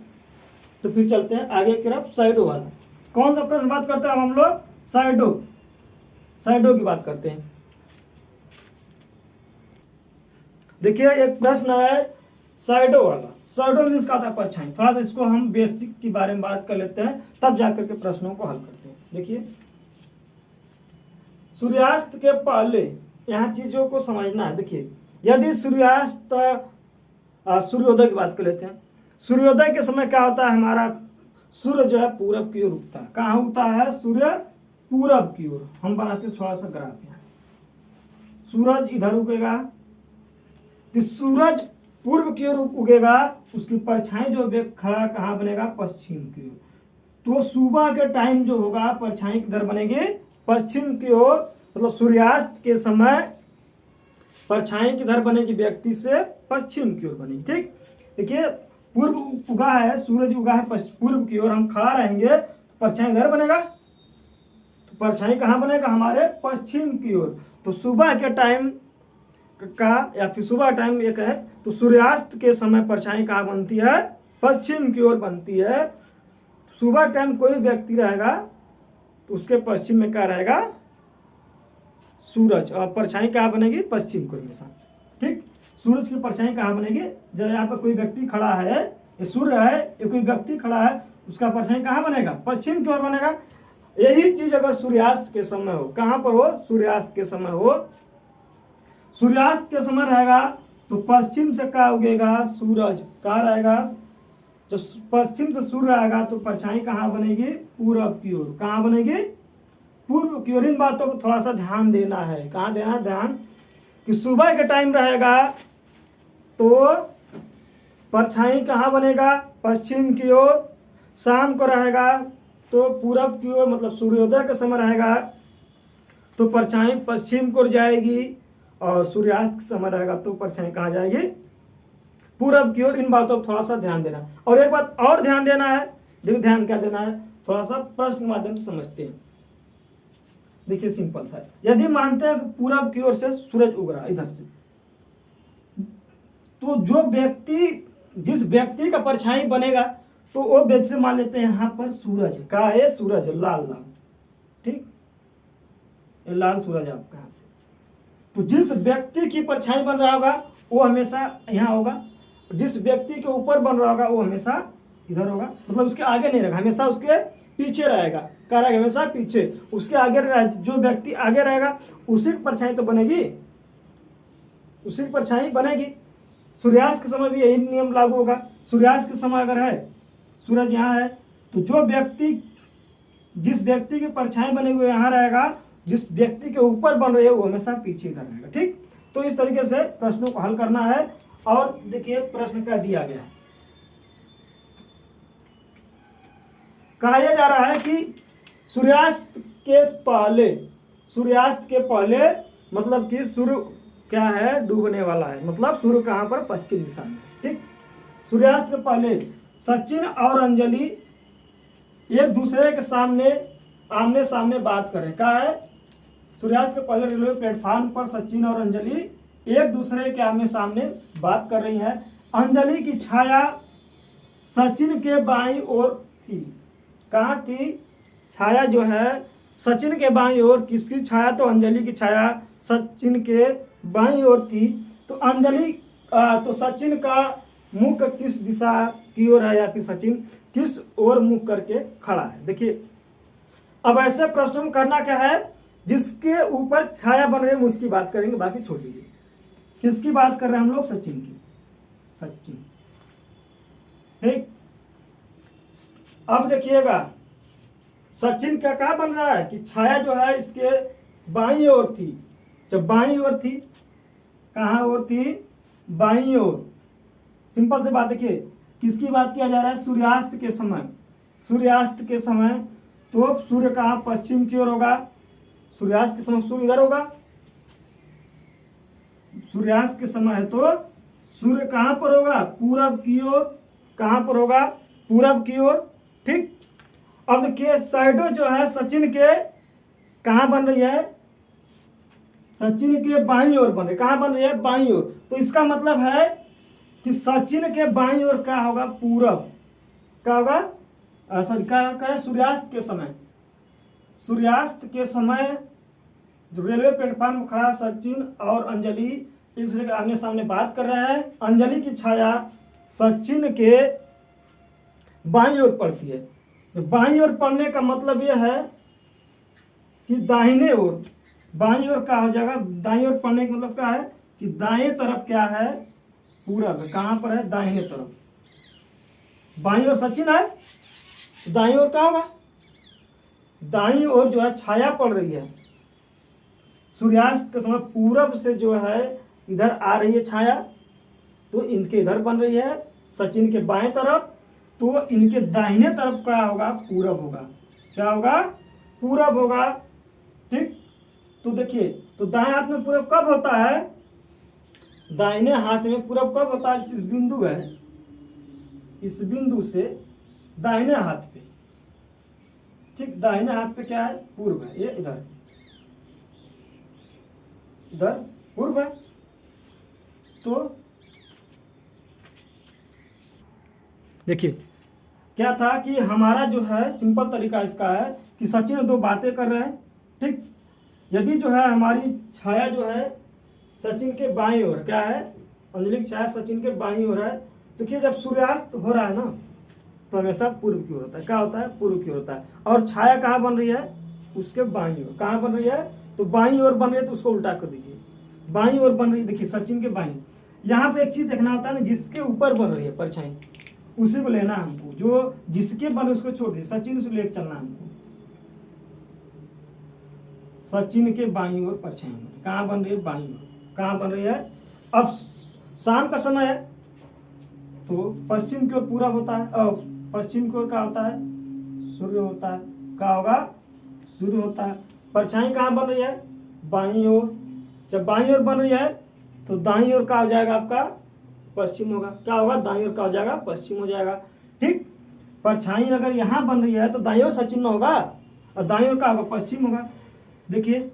तो फिर चलते हैं आगे की तरफ, साइडो वाला। कौन सा प्रश्न बात करते हैं हम लोग, साइडो, साइडो की बात करते हैं। देखिए एक प्रश्न है साइडो वाला। साइडो मीन्स का था परछाई। थोड़ा सा इसको हम बेसिक के बारे में बात कर लेते हैं, तब जाकर के प्रश्नों को हल करते हैं। देखिए सूर्यास्त के पहले यहाँ चीजों को समझना है। देखिए यदि सूर्यास्त, सूर्योदय की बात कर लेते हैं। सूर्योदय के समय क्या होता है, हमारा सूर्य जो है पूरब की ओर उगता है। कहाँ उगता है, सूर्य पूरब की ओर। हम बनाते हैं थोड़ा सा ग्राफ यहाँ, सूरज इधर उगेगा, सूरज पूर्व की ओर उगेगा, उसकी परछाई जो खड़ा कहाँ बनेगा, पश्चिम की ओर। तो सुबह के टाइम जो होगा परछाई किधर बनेगी, पश्चिम की ओर। मतलब सूर्यास्त के समय परछाई किधर बनेगी, व्यक्ति से पश्चिम की ओर बनेगी, ठीक। देखिए पूर्व उगा है, सूरज उगा है पूर्व की ओर, हम खड़ा रहेंगे, परछाई इधर बनेगा, तो परछाई कहाँ बनेगा, हमारे पश्चिम की ओर। तो सुबह के टाइम का या फिर सुबह टाइम ये कहे तो सूर्यास्त के समय परछाई कहाँ बनती है, पश्चिम की ओर बनती है। सुबह टाइम कोई व्यक्ति रहेगा तो उसके पश्चिम में क्या रहेगा, सूरज, और परछाई कहाँ बनेगी, पश्चिम की ओर हमेशा, ठीक। सूरज की परछाई कहाँ बनेगी, जब यहाँ पर कोई व्यक्ति खड़ा है, ये सूर्य है, ये कोई व्यक्ति खड़ा है, उसका परछाई कहाँ बनेगा, पश्चिम की ओर बनेगा। यही चीज अगर सूर्यास्त के समय हो, कहाँ पर हो, सूर्यास्त के समय हो, सूर्यास्त के समय रहेगा तो पश्चिम से क्या उगेगा, सूरज कहाँ रहेगा, जब पश्चिम से सूर्य आएगा तो परछाई कहाँ बनेगी, पूरब की ओर। कहाँ बनेगी, पूर्व की ओर। इन बातों को थोड़ा सा ध्यान देना है। कहाँ देना है ध्यान, कि सुबह के टाइम रहेगा तो परछाई कहाँ बनेगा, पश्चिम की ओर। शाम को रहेगा तो पूरब की ओर, मतलब सूर्योदय का समय रहेगा तो परछाई पश्चिम को जाएगी, और सूर्यास्त का समय रहेगा तो परछाई कहाँ जाएगी, पूरब की ओर। इन बातों पर थोड़ा सा ध्यान देना। और एक बात और ध्यान देना है, देखिए ध्यान क्या देना है, थोड़ा सा प्रश्न के माध्यम से समझते हैं। देखिए सिंपल था, यदि मानते हैं कि पूरब की ओर से सूरज उग रहा इधर से, तो जो व्यक्ति, जिस व्यक्ति का परछाई बनेगा तो वो व्यक्ति से मान लेते हैं यहाँ पर सूरज है, कहा है सूरज है, लाल लाल, ठीक, ये लाल सूरज आपका यहाँ पे। तो जिस व्यक्ति की परछाई बन रहा होगा वो हमेशा यहाँ होगा, जिस व्यक्ति के ऊपर बन रहा होगा वो हमेशा इधर होगा, मतलब उसके आगे नहीं रहेगा, हमेशा उसके पीछे रहेगा, कह रहा है हमेशा पीछे, उसके आगे जो व्यक्ति आगे रहेगा उसी की परछाई तो बनेगी, उसी की परछाई बनेगी। सूर्यास्त के समय भी यही नियम लागू होगा। सूर्यास्त के समय अगर है, सूरज यहाँ है, तो जो व्यक्ति, जिस व्यक्ति की परछाई बने हुए यहाँ रहेगा, जिस व्यक्ति के ऊपर बन रही है वो हमेशा पीछे इधर रहेगा, ठीक। तो इस तरीके से प्रश्नों को हल करना है। और देखिए प्रश्न क्या दिया गया है, कहा यह जा रहा है कि सूर्यास्त के पहले, सूर्यास्त के पहले मतलब कि सूर्य क्या है, डूबने वाला है, मतलब सूर्य कहाँ पर, पश्चिम दिशा में, ठीक। सूर्यास्त के पहले सचिन और अंजलि एक दूसरे के सामने आमने सामने बात कर रहे हैं, कहा है सूर्यास्त के पहले रेलवे प्लेटफॉर्म पर सचिन और अंजलि एक दूसरे के आमने सामने बात कर रही है। अंजलि की छाया सचिन के बाईं ओर थी, कहाँ थी, छाया जो है सचिन के बाईं ओर, किसकी छाया, तो अंजलि की छाया सचिन के बाईं ओर थी। तो अंजलि तो सचिन का मुख किस दिशा की ओर है, या फिर सचिन किस ओर मुख करके खड़ा है। देखिए अब ऐसे प्रश्नों में करना क्या है, जिसके ऊपर छाया बन रही है उसकी बात करेंगे, बाकी छोड़ दीजिए। किसकी बात कर रहे हैं हम लोग, सचिन की, सचिन, ठीक। अब देखिएगा सचिन का क्या बन रहा है कि छाया जो है इसके बाईं ओर थी, जब बाईं ओर थी, कहाँ ओर थी, बाईं ओर। सिंपल से बात देखिए, किसकी बात किया जा रहा है, सूर्यास्त के समय, सूर्यास्त के समय। तो सूर्य कहाँ, पश्चिम की ओर होगा, सूर्यास्त के समय सूर्य इधर होगा, सूर्यास्त के समय है तो सूर्य कहाँ पर होगा, पूरब की ओर, कहाँ पर होगा, पूरब की ओर, ठीक। अब देखिए साइडो जो है सचिन के कहाँ बन रही है, सचिन के बाईं ओर बन रही है, कहाँ बन रही है, बाईं ओर। तो इसका मतलब है कि सचिन के बाईं ओर क्या होगा, पूरब, क्या होगा, सॉरी क्या करें, सूर्यास्त के समय, सूर्यास्त के समय जो रेलवे प्लेटफॉर्म में खड़ा सचिन और अंजलि एक दूसरे के आमने सामने बात कर रहे हैं। अंजलि की छाया सचिन के बाईं ओर पड़ती है। तो बाईं ओर पड़ने का मतलब यह है कि दाहिने ओर, बाईं ओर क्या हो जाएगा, दाईं ओर पड़ने का मतलब क्या है कि दाएं तरफ क्या है, पूरब है, कहाँ पर है, दाहिने तरफ। बाईं ओर सचिन है, दाईं ओर क्या होगा, दाईं ओर जो है छाया पड़ रही है, सूर्यास्त के समय पूरब से जो है इधर आ रही है छाया, तो इनके इधर बन रही है सचिन के बाएं तरफ, तो इनके दाहिने तरफ क्या होगा, पूरब होगा, क्या होगा, पूरब होगा, ठीक। तो देखिए तो दाएं हाथ में पूरब कब होता है, दाहिने हाथ में पूरब कब होता है, इस बिंदु है, इस बिंदु से दाहिने हाथ पे, ठीक, दाहिने हाथ पे क्या है, पूर्व है, ये इधर इधर पूर्व है। तो देखिए क्या था कि हमारा जो है सिंपल तरीका इसका है कि सचिन दो बातें कर रहे हैं, ठीक। यदि जो है हमारी छाया जो है सचिन के बाईं ओर, क्या है, अंजलि की छाया सचिन के बाईं ओर है, देखिए जब सूर्यास्त हो रहा है ना तो हमेशा पूर्व की ओर होता है, क्या होता है, पूर्व की ओर होता है। और छाया कहाँ बन रही है, उसके बाईं ओर, कहाँ बन रही है, तो बाईं ओर बन रही है, तो उसको उल्टा कर दीजिए, बाईं ओर बन रही है, देखिए सचिन के बाईं। यहाँ पे एक चीज देखना होता है ना, जिसके ऊपर बन रही है परछाई उसी को लेना है हमको, जो जिसके बन उसको छोड़ दीजिए, सचिन से लेकर चलना हमको। सचिन के बाईं ओर परछाई कहाँ बन रही है, बाईं ओर, कहाँ बन रही है। अब शाम का समय है तो पश्चिम की ओर पूरब होता है, और पश्चिम की ओर क्या होता है, सूर्य होता है। क्या होगा, सूर्य होता है। परछाई कहाँ बन रही है, बाईं ओर। जब बाईं ओर बन रही है तो दाईं ओर क्या हो जाएगा आपका, पश्चिम होगा। क्या होगा, दाईं ओर क्या हो जाएगा, पश्चिम हो जाएगा। ठीक, परछाई अगर यहाँ बन रही है तो दाईं ओर सचिन होगा, और दाईं ओर क्या होगा, पश्चिम होगा। देखिए,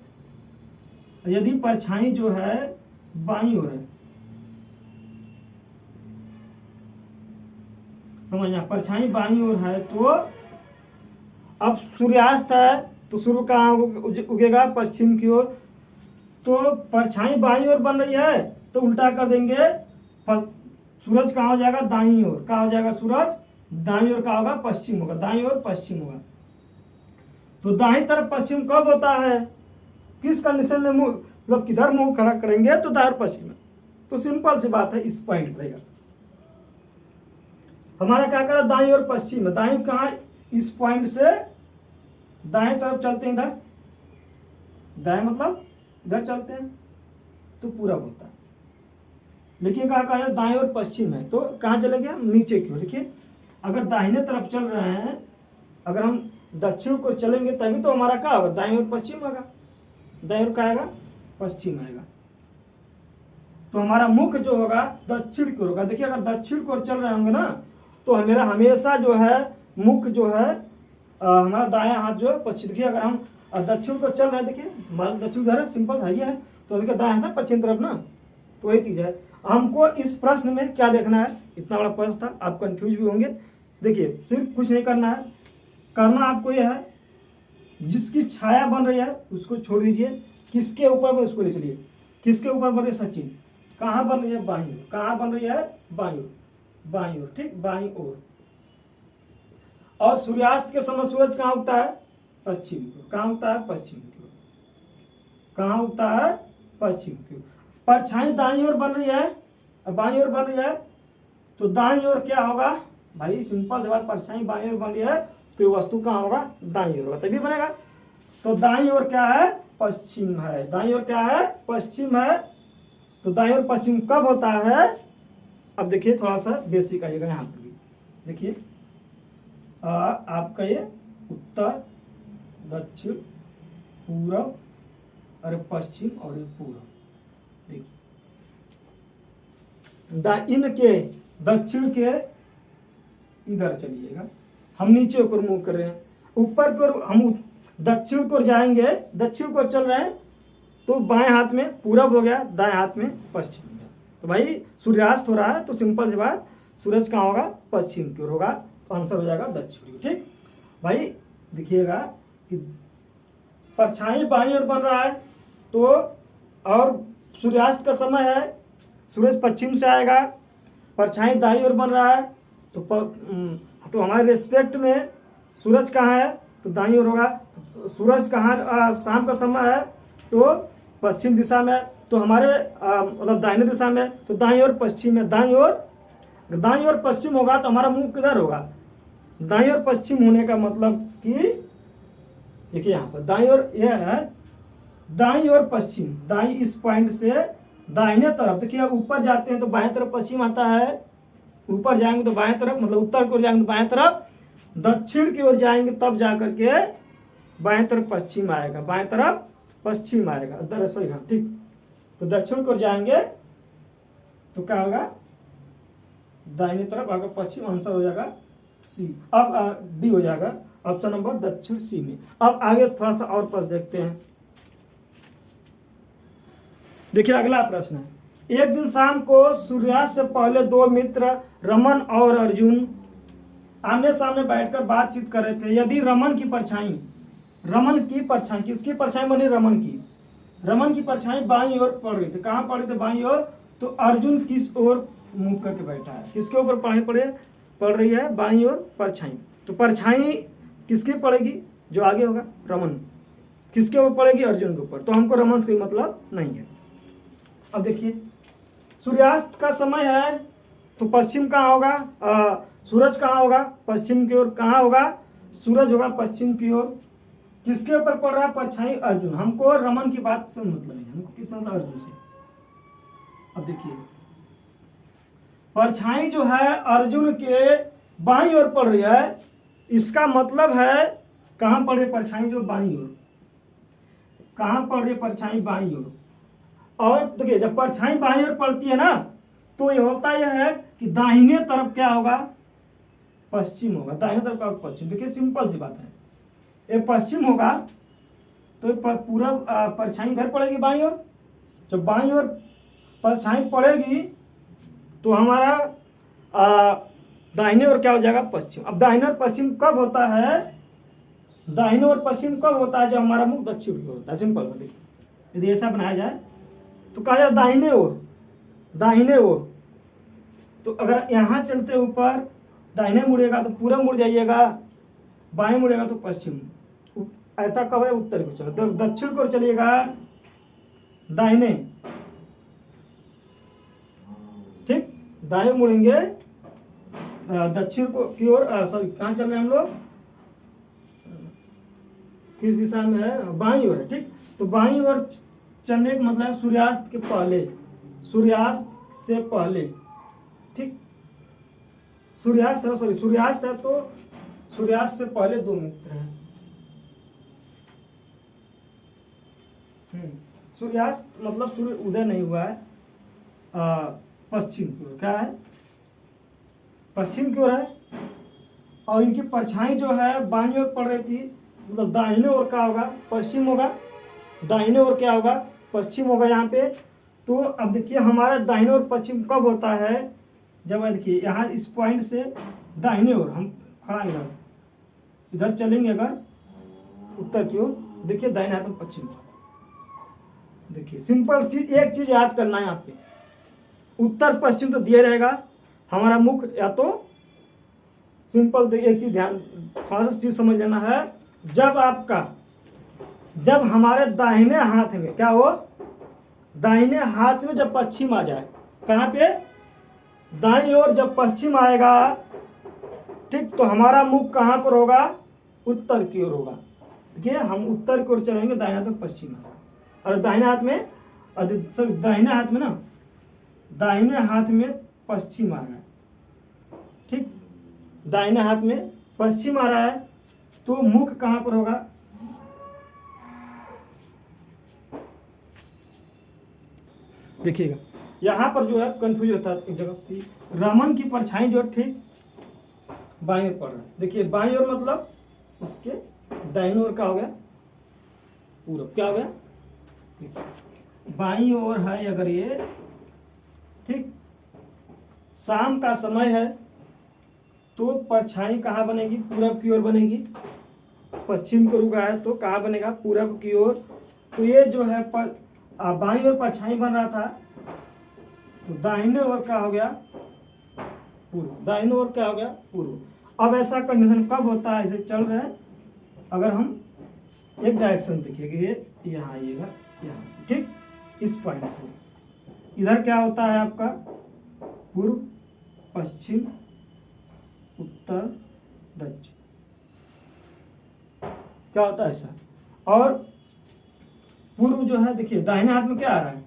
यदि परछाई जो है बाईं ओर है, समझना, परछाई बाईं ओर है तो अब सूर्यास्त है तो सूर्य कहाँ उगेगा, पश्चिम की ओर। तो परछाई बाईं ओर बन रही है तो उल्टा कर देंगे, सूरज कहाँ हो जाएगा, दाईं ओर। कहाँ हो जाएगा, सूरज दाईं ओर। कहाँ होगा, पश्चिम होगा, दाईं ओर पश्चिम होगा। तो दाईं तरफ पश्चिम कब होता है, किस कंडीशन में मुंह, मतलब किधर मुंह खड़ा करेंगे तो दाईं ओर पश्चिम है। तो सिंपल सी बात है, इस पॉइंट रहेगा हमारा क्या करा, दाईं ओर पश्चिम है। दाईं कहाँ, इस पॉइंट से दाएं तरफ चलते हैं, इधर दाएं मतलब इधर चलते हैं तो पूरब होता है। लेकिन कहा है दाएं ओर पश्चिम है तो कहाँ चलेंगे हम, नीचे की ओर। देखिए, अगर दाहिने तरफ चल रहे हैं, अगर हम दक्षिण को चलेंगे तभी तो हमारा क्या होगा, दाएं ओर पश्चिम होगा। दाएं ओर क्या आएगा, पश्चिम आएगा। तो हमारा मुख जो होगा दक्षिण की ओर होगा। देखिए, अगर दक्षिण की ओर चल रहे होंगे ना तो मेरा हमेशा जो है मुख जो है हमारा दायां हाथ जो है पश्चिम। देखिए, अगर हम दक्षिण को चल रहे हैं, देखिए मान दक्षिण उधर है, सिंपल है, ये है तो देखिए दायां हाथ है पश्चिम तरफ ना, तो वही चीज है। हमको इस प्रश्न में क्या देखना है, इतना बड़ा प्रश्न था, आप कंफ्यूज भी होंगे। देखिए, सिर्फ कुछ नहीं करना है, करना आपको यह है, जिसकी छाया बन रही है उसको छोड़ दीजिए, किसके ऊपर में उसको ले चलिए। किसके ऊपर बन रही है, सचिन। कहाँ बन रही है, बाईं ओर। कहाँ बन रही है, बाईं ओर, बाईं ओर। ठीक, बाईं ओर। और सूर्यास्त के समय सूरज कहाँ उगता है, पश्चिम की ओर। कहाँ उगता है, पश्चिम की ओर। कहाँ उगता है, पश्चिम की ओर। परछाई दाईं ओर बन रही है और बाईं ओर बन रही है तो दाईं ओर क्या होगा भाई, सिंपल सी बात, परछाई बाईं ओर बन रही है तो वस्तु कहाँ होगा, दाईं ओर होगा, तभी बनेगा। तो दाईं ओर क्या है, पश्चिम है। दाईं ओर क्या है, पश्चिम है। तो दाईं ओर पश्चिम कब होता है, अब देखिए थोड़ा सा बेसिक आइएगा यहाँ पर भी। देखिए, आपका ये उत्तर, दक्षिण, पूरब और पश्चिम और ये पूरब। देखिए, इनके दक्षिण के इधर चलिएगा, हम नीचे ऊपर मुंह कर रहे हैं, ऊपर की ओर हम दक्षिण को जाएंगे, दक्षिण को चल रहे हैं तो बाएं हाथ में पूरब हो गया, दाएं हाथ में पश्चिम हो गया। तो भाई सूर्यास्त हो रहा है तो सिंपल सी बात, सूरज कहाँ होगा, पश्चिम की ओर होगा, तो आंसर हो जाएगा दक्षिण। ठीक भाई, देखिएगा कि परछाई बाईं ओर बन रहा है तो, और सूर्यास्त का समय है, सूरज पश्चिम से आएगा, परछाई दाईं ओर बन रहा है तो हमारे रेस्पेक्ट में सूरज कहाँ है तो दाईं ओर होगा। सूरज कहाँ, शाम का समय है तो पश्चिम दिशा में, तो हमारे मतलब दाहिने दिशा में, तो दाईं ओर पश्चिम है। दाईं ओर पश्चिम होगा तो हमारा मुंह किधर होगा, दाईं ओर पश्चिम होने का मतलब कि देखिए यहाँ पर दाईं ओर यह है, दाईं ओर पश्चिम, दाईं इस पॉइंट से दाहिने तरफ। देखिए, ऊपर जाते हैं तो बाएं तरफ पश्चिम आता है, ऊपर जाएंगे तो बाएं तरफ, मतलब उत्तर की ओर जाएंगे तो बाएं तरफ, दक्षिण की ओर जाएंगे तब जाकर के बाएं तरफ पश्चिम आएगा, बाएं तरफ पश्चिम आएगा, दरअसल हाँ ठीक। तो दक्षिण की ओर जाएंगे तो क्या होगा, दाहिने तरफ आगे पश्चिम, आंसर हो जाएगा सी। अब डी हो जाएगा ऑप्शन नंबर दक्षिण सी में। अब आगे थोड़ा सा और प्रश्न देखते हैं। देखिए, अगला प्रश्न है, एक दिन शाम को सूर्यास्त से पहले दो मित्र रमन और अर्जुन आमने सामने बैठकर बातचीत कर रहे थे। यदि रमन की परछाई, किसकी परछाई बनी, रमन की परछाई बाईं ओर पड़ रही थी। कहाँ पड़ रही थी, बाईं ओर। तो अर्जुन किस ओर मुंह करके बैठा है, किसके ऊपर पड़ रही है, बाईं ओर परछाई। तो परछाई किसकी पड़ेगी, जो आगे होगा, रमन। किसके ऊपर पड़ेगी, अर्जुन के ऊपर। तो हमको रमन से मतलब नहीं है। अब देखिए, सूर्यास्त का समय है तो पश्चिम कहाँ होगा, सूरज कहाँ होगा, पश्चिम की ओर। कहाँ होगा, सूरज होगा पश्चिम की ओर। किसके ऊपर पड़ रहा है, परछाई, अर्जुन। हमको रमन की बात से मतलब नहीं, हमको किस मतलब, अर्जुन से। अब देखिए, परछाई जो है अर्जुन के बाईं ओर पड़ रही है, इसका मतलब है कहाँ पड़ रही है परछाई जो बाईं ओर, कहाँ पड़ रही है परछाई बाईं ओर। और देखिए जब परछाई बाईं ओर पड़ती है ना तो ये होता यह है कि दाहिने तरफ क्या होगा, पश्चिम होगा, दाहिने तरफ का पश्चिम। देखिए सिंपल सी बात है, ये पश्चिम होगा तो पूरा परछाई इधर पड़ेगी बाईं ओर। जब बाईं ओर परछाई पड़ेगी तो हमारा दाहिने ओर क्या हो जाएगा, पश्चिम। अब दाहिने और पश्चिम कब होता है, दाहिने और पश्चिम कब होता है, जब हमारा मुख दक्षिण की ओर होता है। सिंपल देखिए, यदि ऐसा बनाया जाए तो कहा जाए दाहिने ओर, दाहिने ओर। तो अगर यहाँ चलते ऊपर दाहिने मुड़ेगा तो पूरा मुड़ जाइएगा, बाएं मुड़ेगा तो पश्चिम। ऐसा कब है, उत्तर को चलो, दक्षिण को चलिएगा दाहिने, ठीक, दाएं मुड़ेंगे दक्षिण को की ओर, सॉरी कहाँ चल रहे हैं हम लोग, किस दिशा में है, बाईं ओर है, ठीक। तो बाईं ओर चलने का मतलब सूर्यास्त के पहले, सूर्यास्त से पहले, ठीक, सूर्यास्त है, सॉरी सूर्यास्त है तो सूर्यास्त से पहले 2 मित्र हैं। सूर्यास्त मतलब सूर्य उदय नहीं हुआ है, पश्चिम की ओर, क्या है, पश्चिम की ओर है। और इनकी परछाई जो है बाईं ओर पड़ रही थी, मतलब दाहिने ओर क्या होगा, पश्चिम होगा, दाहिने ओर क्या होगा, पश्चिम होगा यहाँ पे। तो अब देखिए हमारा दाहिने ओर पश्चिम कब होता है, जब देखिए यहाँ इस पॉइंट से दाहिने ओर हम खड़ा इधर चलेंगे अगर उत्तर की ओर, देखिए दाहिने हाथ में पश्चिम। देखिए सिंपल चीज, एक चीज याद करना है यहाँ पे, उत्तर पश्चिम तो दिया रहेगा, हमारा मुख या तो सिंपल। तो एक चीज ध्यान, थोड़ा सा चीज समझ लेना है, जब हमारे दाहिने हाथ में क्या हो, दाहिने हाथ में जब पश्चिम आ जाए, कहाँ पे, दाईं ओर जब पश्चिम आएगा, ठीक, तो हमारा मुख कहाँ पर होगा, उत्तर की ओर होगा। देखिए हम उत्तर की ओर चलेंगे, दाहिने हाथ में पश्चिम आएगा, और दाहिने हाथ में, सॉरी दाहिने हाथ में ना, दाहिने हाथ में पश्चिम आ रहा है, ठीक, दाहिने हाथ में पश्चिम आ रहा है, तो मुख कहाँ पर होगा, देखिएगा यहाँ पर जो है कंफ्यूज होता है एक जगह की, रमन की परछाई जो ठीक बाईं ओर पड़ रहा है। देखिए बाईं ओर मतलब इसके दाहिनी ओर क्या हो गया, पूरब, क्या हो गया, देखिए बाईं ओर है अगर ये, ठीक, शाम का समय है तो परछाई कहाँ बनेगी, पूरब की ओर बनेगी। पश्चिम को रुका है तो कहाँ बनेगा, पूरब की ओर। तो ये जो है बाईं ओर परछाई बन रहा था, तो दाहिने ओर क्या हो गया, पूर्व, दाहिने ओर क्या हो गया, पूर्व। अब ऐसा कंडीशन कब होता है, ऐसे चल रहे हैं, अगर हम एक डायरेक्शन देखिए कि ये यहाँ आइएगा, यहाँ, ठीक, इस पॉइंट से इधर क्या होता है आपका, पूर्व, पश्चिम, उत्तर, दक्षिण, क्या होता है ऐसा। और पूर्व जो है देखिए दाहिने हाथ में क्या आ रहा है,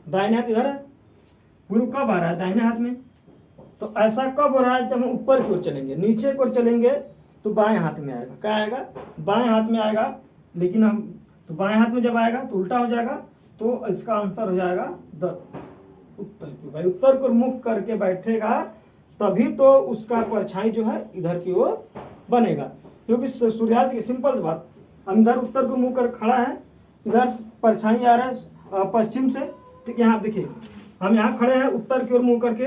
दाहिने हाथ इधर है, पूर्व कब आ रहा है, दाहिने हाथ में। तो ऐसा कब हो रहा है, जब हम ऊपर की ओर चलेंगे, नीचे की ओर चलेंगे तो बाएं हाथ में आएगा, क्या आएगा, बाएं हाथ में आएगा। लेकिन हम तो बाएं हाथ में जब आएगा तो उल्टा हो जाएगा, तो इसका आंसर हो जाएगा उत्तर की। भाई उत्तर को मुख करके बैठेगा तभी तो उसका परछाई जो है इधर की ओर बनेगा, क्योंकि सूर्यास्त की सिंपल बात, अंदर उत्तर को मुंह कर खड़ा है, इधर परछाई आ रहा है पश्चिम से, ठीक, यहाँ देखिए हम यहाँ खड़े हैं उत्तर की ओर मुंह करके,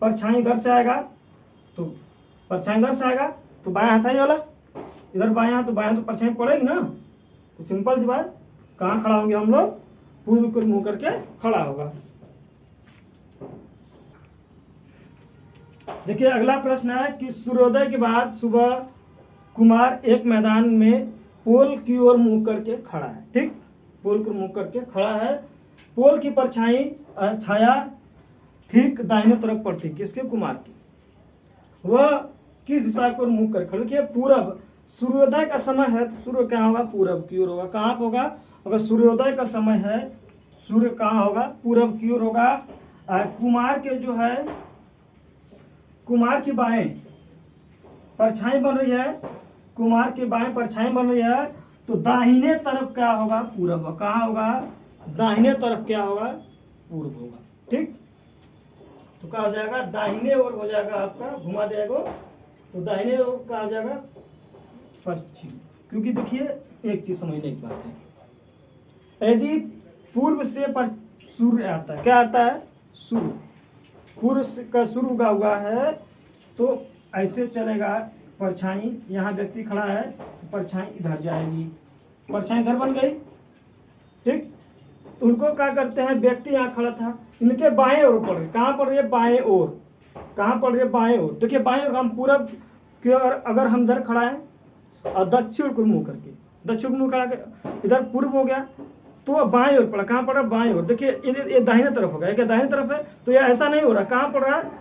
परछाई इधर से आएगा, तो परछाई इधर से आएगा तो बाएं हाथ है वाला, इधर बाएं हाथ, तो बाएं तो परछाई पड़ेगी ना। तो सिंपल सी बात, कहाँ खड़ा होंगे हम लोग, पूर्व की ओर मुंह करके खड़ा होगा। देखिए अगला प्रश्न है कि सूर्योदय के बाद सुबह कुमार एक मैदान में पोल की ओर मुंह करके खड़ा है, ठीक, पोल को मुंह करके खड़ा है, पोल की परछाई छाया ठीक दाहिने तरफ पड़ती, किसके, कुमार की। वह किस दिशा को मुंह कर खड़े, देखिए पूरब, सूर्योदय का समय है तो सूर्य कहाँ होगा, पूरब की ओर होगा। कहाँ पर होगा, अगर सूर्योदय का समय है सूर्य कहाँ होगा, पूरब की ओर होगा। कुमार के जो है कुमार की बाएं परछाई बन रही है, कुमार के बाएं परछाई बन रही है, तो दाहिने तरफ क्या होगा? पूरब। कहाँ होगा? दाहिने तरफ क्या होगा? पूर्व होगा। ठीक, तो क्या हो जाएगा? दाहिने ओर हो जाएगा आपका, घुमा देगा तो दाहिने ओर क्या हो जाएगा? पश्चिम। क्योंकि देखिए एक चीज समझने की बात है, यदि पूर्व से पर सूर्य आता है, क्या आता है? सूर्य। पूर्व का सूर्य उगा हुआ है तो ऐसे चलेगा परछाई, यहाँ व्यक्ति खड़ा है तो परछाई इधर जाएगी, परछाई इधर बन गई। ठीक, तो उनको क्या करते हैं? व्यक्ति यहाँ खड़ा था, इनके बाएं ओर पड़ रही, कहाँ पड़ रही है? बाएं ओर। कहाँ पड़ रही है? बाएं ओर। देखिए बाएं ओर हम पूरब की ओर, अगर हम इधर खड़ा है और दक्षिण को मुंह करके, दक्षिण को मुंह करा के इधर पूर्व हो गया तो बाएं ओर पड़ा। कहाँ पड़ा? बाएं ओर। देखिए ये दाहिने तरफ हो गया, क्या दाहिने तरफ है? तो ये ऐसा नहीं हो रहा, कहाँ पड़ रहा है?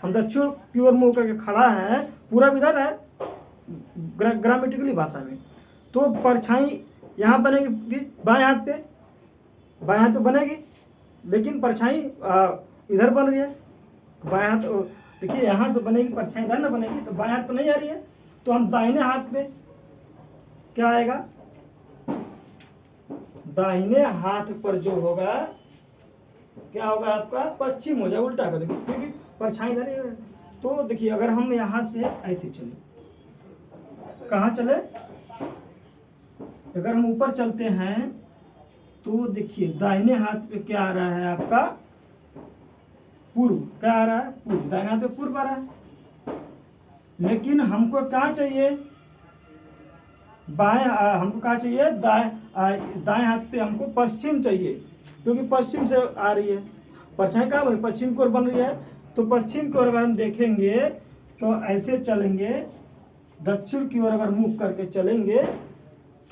हम दक्षिण की ओर मुंह करके खड़ा है, पूरब इधर है ग्रामेटिकली भाषा में, तो परछाई यहाँ बनेगी बाएं हाथ पे, बाएं हाथ पे बनेगी, लेकिन परछाई इधर बन रही है बाएं हाथ। देखिए यहाँ से बनेगी परछाई, इधर ना बनेगी, तो बाएं हाथ पे नहीं आ रही है, तो हम दाहिने हाथ पे क्या आएगा? दाहिने हाथ पर जो होगा क्या होगा आपका? पश्चिम हो जाए, उल्टा कर देंगे क्योंकि परछाई इधर है। तो देखिए अगर हम यहाँ से ऐसे चले, कहाँ चले? अगर हम ऊपर चलते हैं तो देखिए दाहिने हाथ पे क्या आ रहा है आपका? पूर्व। क्या आ रहा है? पूर्व। दाहिने हाथ पे पूर्व आ रहा है, लेकिन हमको क्या चाहिए? बाएं हमको क्या चाहिए? दाएं हाथ पे हमको पश्चिम चाहिए, क्योंकि पश्चिम से आ रही है परछाई। कहाँ बन? पश्चिम की ओर बन रही है, तो पश्चिम की ओर अगर हम देखेंगे तो ऐसे चलेंगे, दक्षिण की ओर अगर मुख करके चलेंगे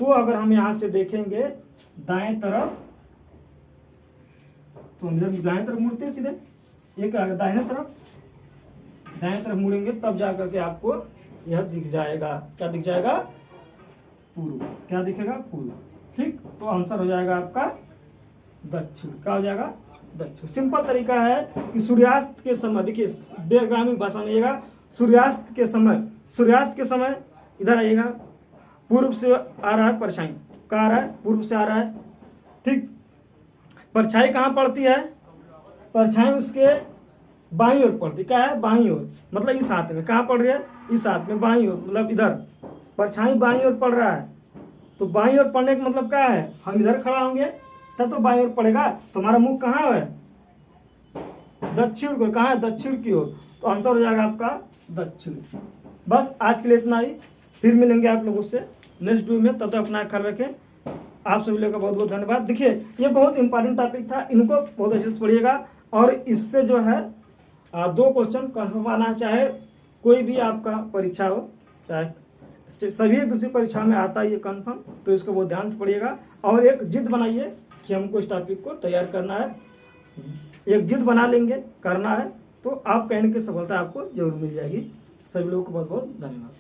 तो अगर हम यहाँ से देखेंगे दाएं तरफ, तो हम जब दाएं तरफ मुड़ते हैं सीधे, ये क्या? दाहिने तरफ मुड़ेंगे तब जाकर के आपको यह दिख जाएगा। क्या दिख जाएगा? पूर्व। क्या दिखेगा? पूर्व। ठीक, तो आंसर हो जाएगा आपका दक्षिण। क्या हो जाएगा? दक्षिण। सिंपल तरीका है कि सूर्यास्त के समय, देखिए ग्रामीण भाषा में आइएगा, सूर्यास्त के समय इधर आइएगा, पूर्व से आ रहा है परछाई, कहाँ आ रहा है? पूर्व से आ रहा है। ठीक, परछाई कहाँ पड़ती है? परछाई उसके बाईं ओर पड़ती। क्या है? बाईं ओर, मतलब इस हाथ में। कहाँ पड़ रही है? इस हाथ में, बाईं ओर, मतलब इधर परछाई बाईं ओर पड़ रहा है, तो बाईं ओर पड़ने का मतलब क्या है? हम इधर खड़ा होंगे तब तो बाईं ओर पड़ेगा, तो हमारा मुख कहाँ है? दक्षिण को। कहाँ है? दक्षिण की ओर, तो आंसर हो जाएगा आपका दक्षिण। बस आज के लिए इतना ही, फिर मिलेंगे आप लोगों से नेक्स्ट वीडियो में, तब तक अपना ख्याल रखें। आप सभी लोगों का बहुत बहुत धन्यवाद। देखिए ये बहुत इंपॉर्टेंट टॉपिक था, इनको बहुत अच्छे से पढ़िएगा, और इससे जो है 2 क्वेश्चन कन्फर्म आना, चाहे कोई भी आपका परीक्षा हो, चाहे सभी दूसरी परीक्षा में आता है ये कन्फर्म, तो इसको बहुत ध्यान से पढ़िएगा और एक जिद बनाइए कि हमको इस टॉपिक को तैयार करना है। एक जिद बना लेंगे, करना है, तो आप कहने की सफलता आपको जरूर मिल जाएगी। सभी लोगों को बहुत बहुत धन्यवाद।